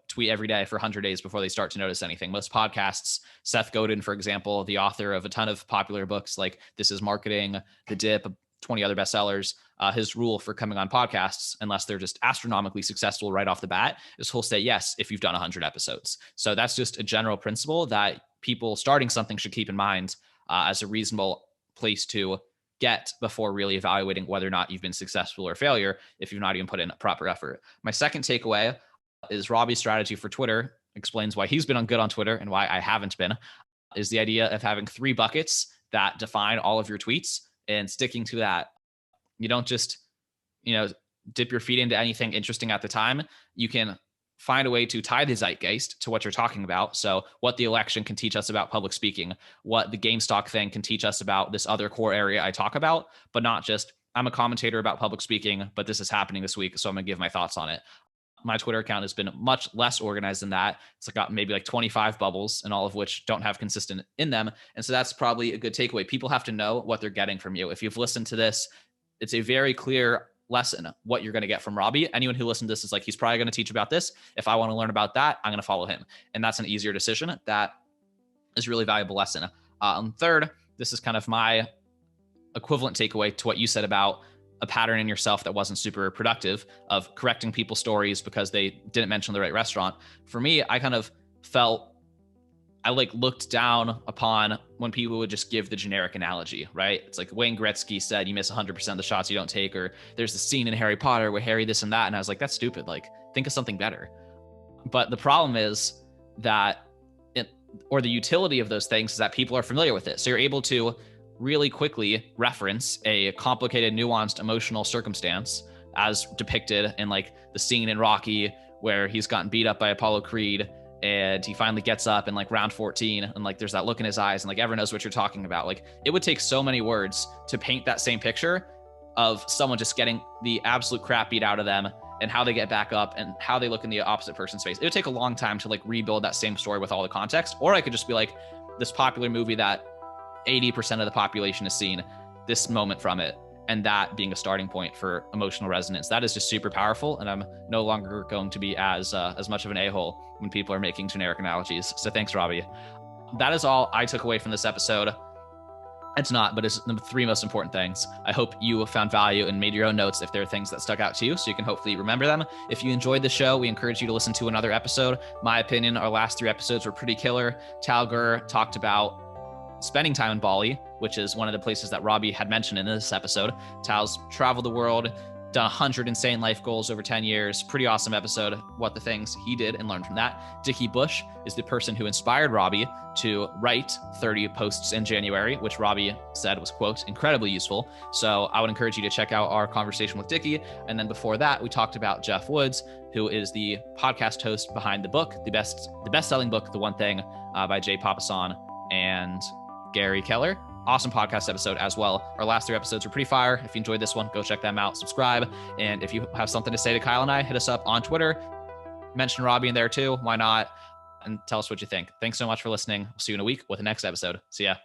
tweet every day for 100 days before they start to notice anything. Most podcasts, Seth Godin, for example, the author of a ton of popular books like This Is Marketing, The Dip, 20 other bestsellers, his rule for coming on podcasts, unless they're just astronomically successful right off the bat, is he'll say yes if you've done 100 episodes. So that's just a general principle that people starting something should keep in mind as a reasonable place to get before really evaluating whether or not you've been successful or failure if you've not even put in a proper effort. My second takeaway is Robbie's strategy for Twitter explains why he's been good on Twitter and why I haven't been, is the idea of having 3 buckets that define all of your tweets and sticking to that. You don't just, dip your feet into anything interesting at the time. You can find a way to tie the zeitgeist to what you're talking about. So what the election can teach us about public speaking, what the GameStop thing can teach us about this other core area I talk about, but not just, I'm a commentator about public speaking, but this is happening this week, so I'm going to give my thoughts on it. My Twitter account has been much less organized than that. It's got maybe like 25 bubbles, and all of which don't have consistent in them. And so that's probably a good takeaway. People have to know what they're getting from you. If you've listened to this, it's a very clear lesson what you're going to get from Robbie. Anyone who listened to this is like, he's probably going to teach about this. If I want to learn about that, I'm going to follow him. And that's an easier decision. That is a really valuable lesson. And third, this is kind of my equivalent takeaway to what you said about a pattern in yourself that wasn't super productive of correcting people's stories because they didn't mention the right restaurant. For me, I kind of felt I looked down upon when people would just give the generic analogy, right? It's like Wayne Gretzky said, you miss 100% of the shots you don't take, or there's the scene in Harry Potter where Harry this and that. And I was like, that's stupid. Like, think of something better. But the problem is that the utility of those things is that people are familiar with it. So you're able to really quickly reference a complicated, nuanced emotional circumstance as depicted in like the scene in Rocky where he's gotten beat up by Apollo Creed and he finally gets up in like round 14 and like there's that look in his eyes and like everyone knows what you're talking about. Like it would take so many words to paint that same picture of someone just getting the absolute crap beat out of them and how they get back up and how they look in the opposite person's face. It would take a long time to like rebuild that same story with all the context. Or I could just be like, this popular movie that 80% of the population has seen, this moment from it, and that being a starting point for emotional resonance. That is just super powerful, and I'm no longer going to be as much of an a-hole when people are making generic analogies. So thanks, Robbie. That is all I took away from this episode. It's not, but it's the 3 most important things. I hope you found value and made your own notes if there are things that stuck out to you, so you can hopefully remember them. If you enjoyed the show, we encourage you to listen to another episode. My opinion, our last 3 episodes were pretty killer. Tal Gur talked about spending time in Bali, which is one of the places that Robbie had mentioned in this episode. Tal's traveled the world, done 100 insane life goals over 10 years. Pretty awesome episode. What the things he did and learned from that. Dickie Bush is the person who inspired Robbie to write 30 posts in January, which Robbie said was, quote, incredibly useful. So I would encourage you to check out our conversation with Dickie. And then before that, we talked about Jeff Woods, who is the podcast host behind the book, the best-selling book, The One Thing, by Jay Papasan and Gary Keller. Awesome podcast episode as well. Our last 3 episodes were pretty fire. If you enjoyed this one, go check them out, subscribe. And if you have something to say to Kyle and I, hit us up on Twitter. Mention Robbie in there too. Why not? And tell us what you think. Thanks so much for listening. We'll see you in a week with the next episode. See ya.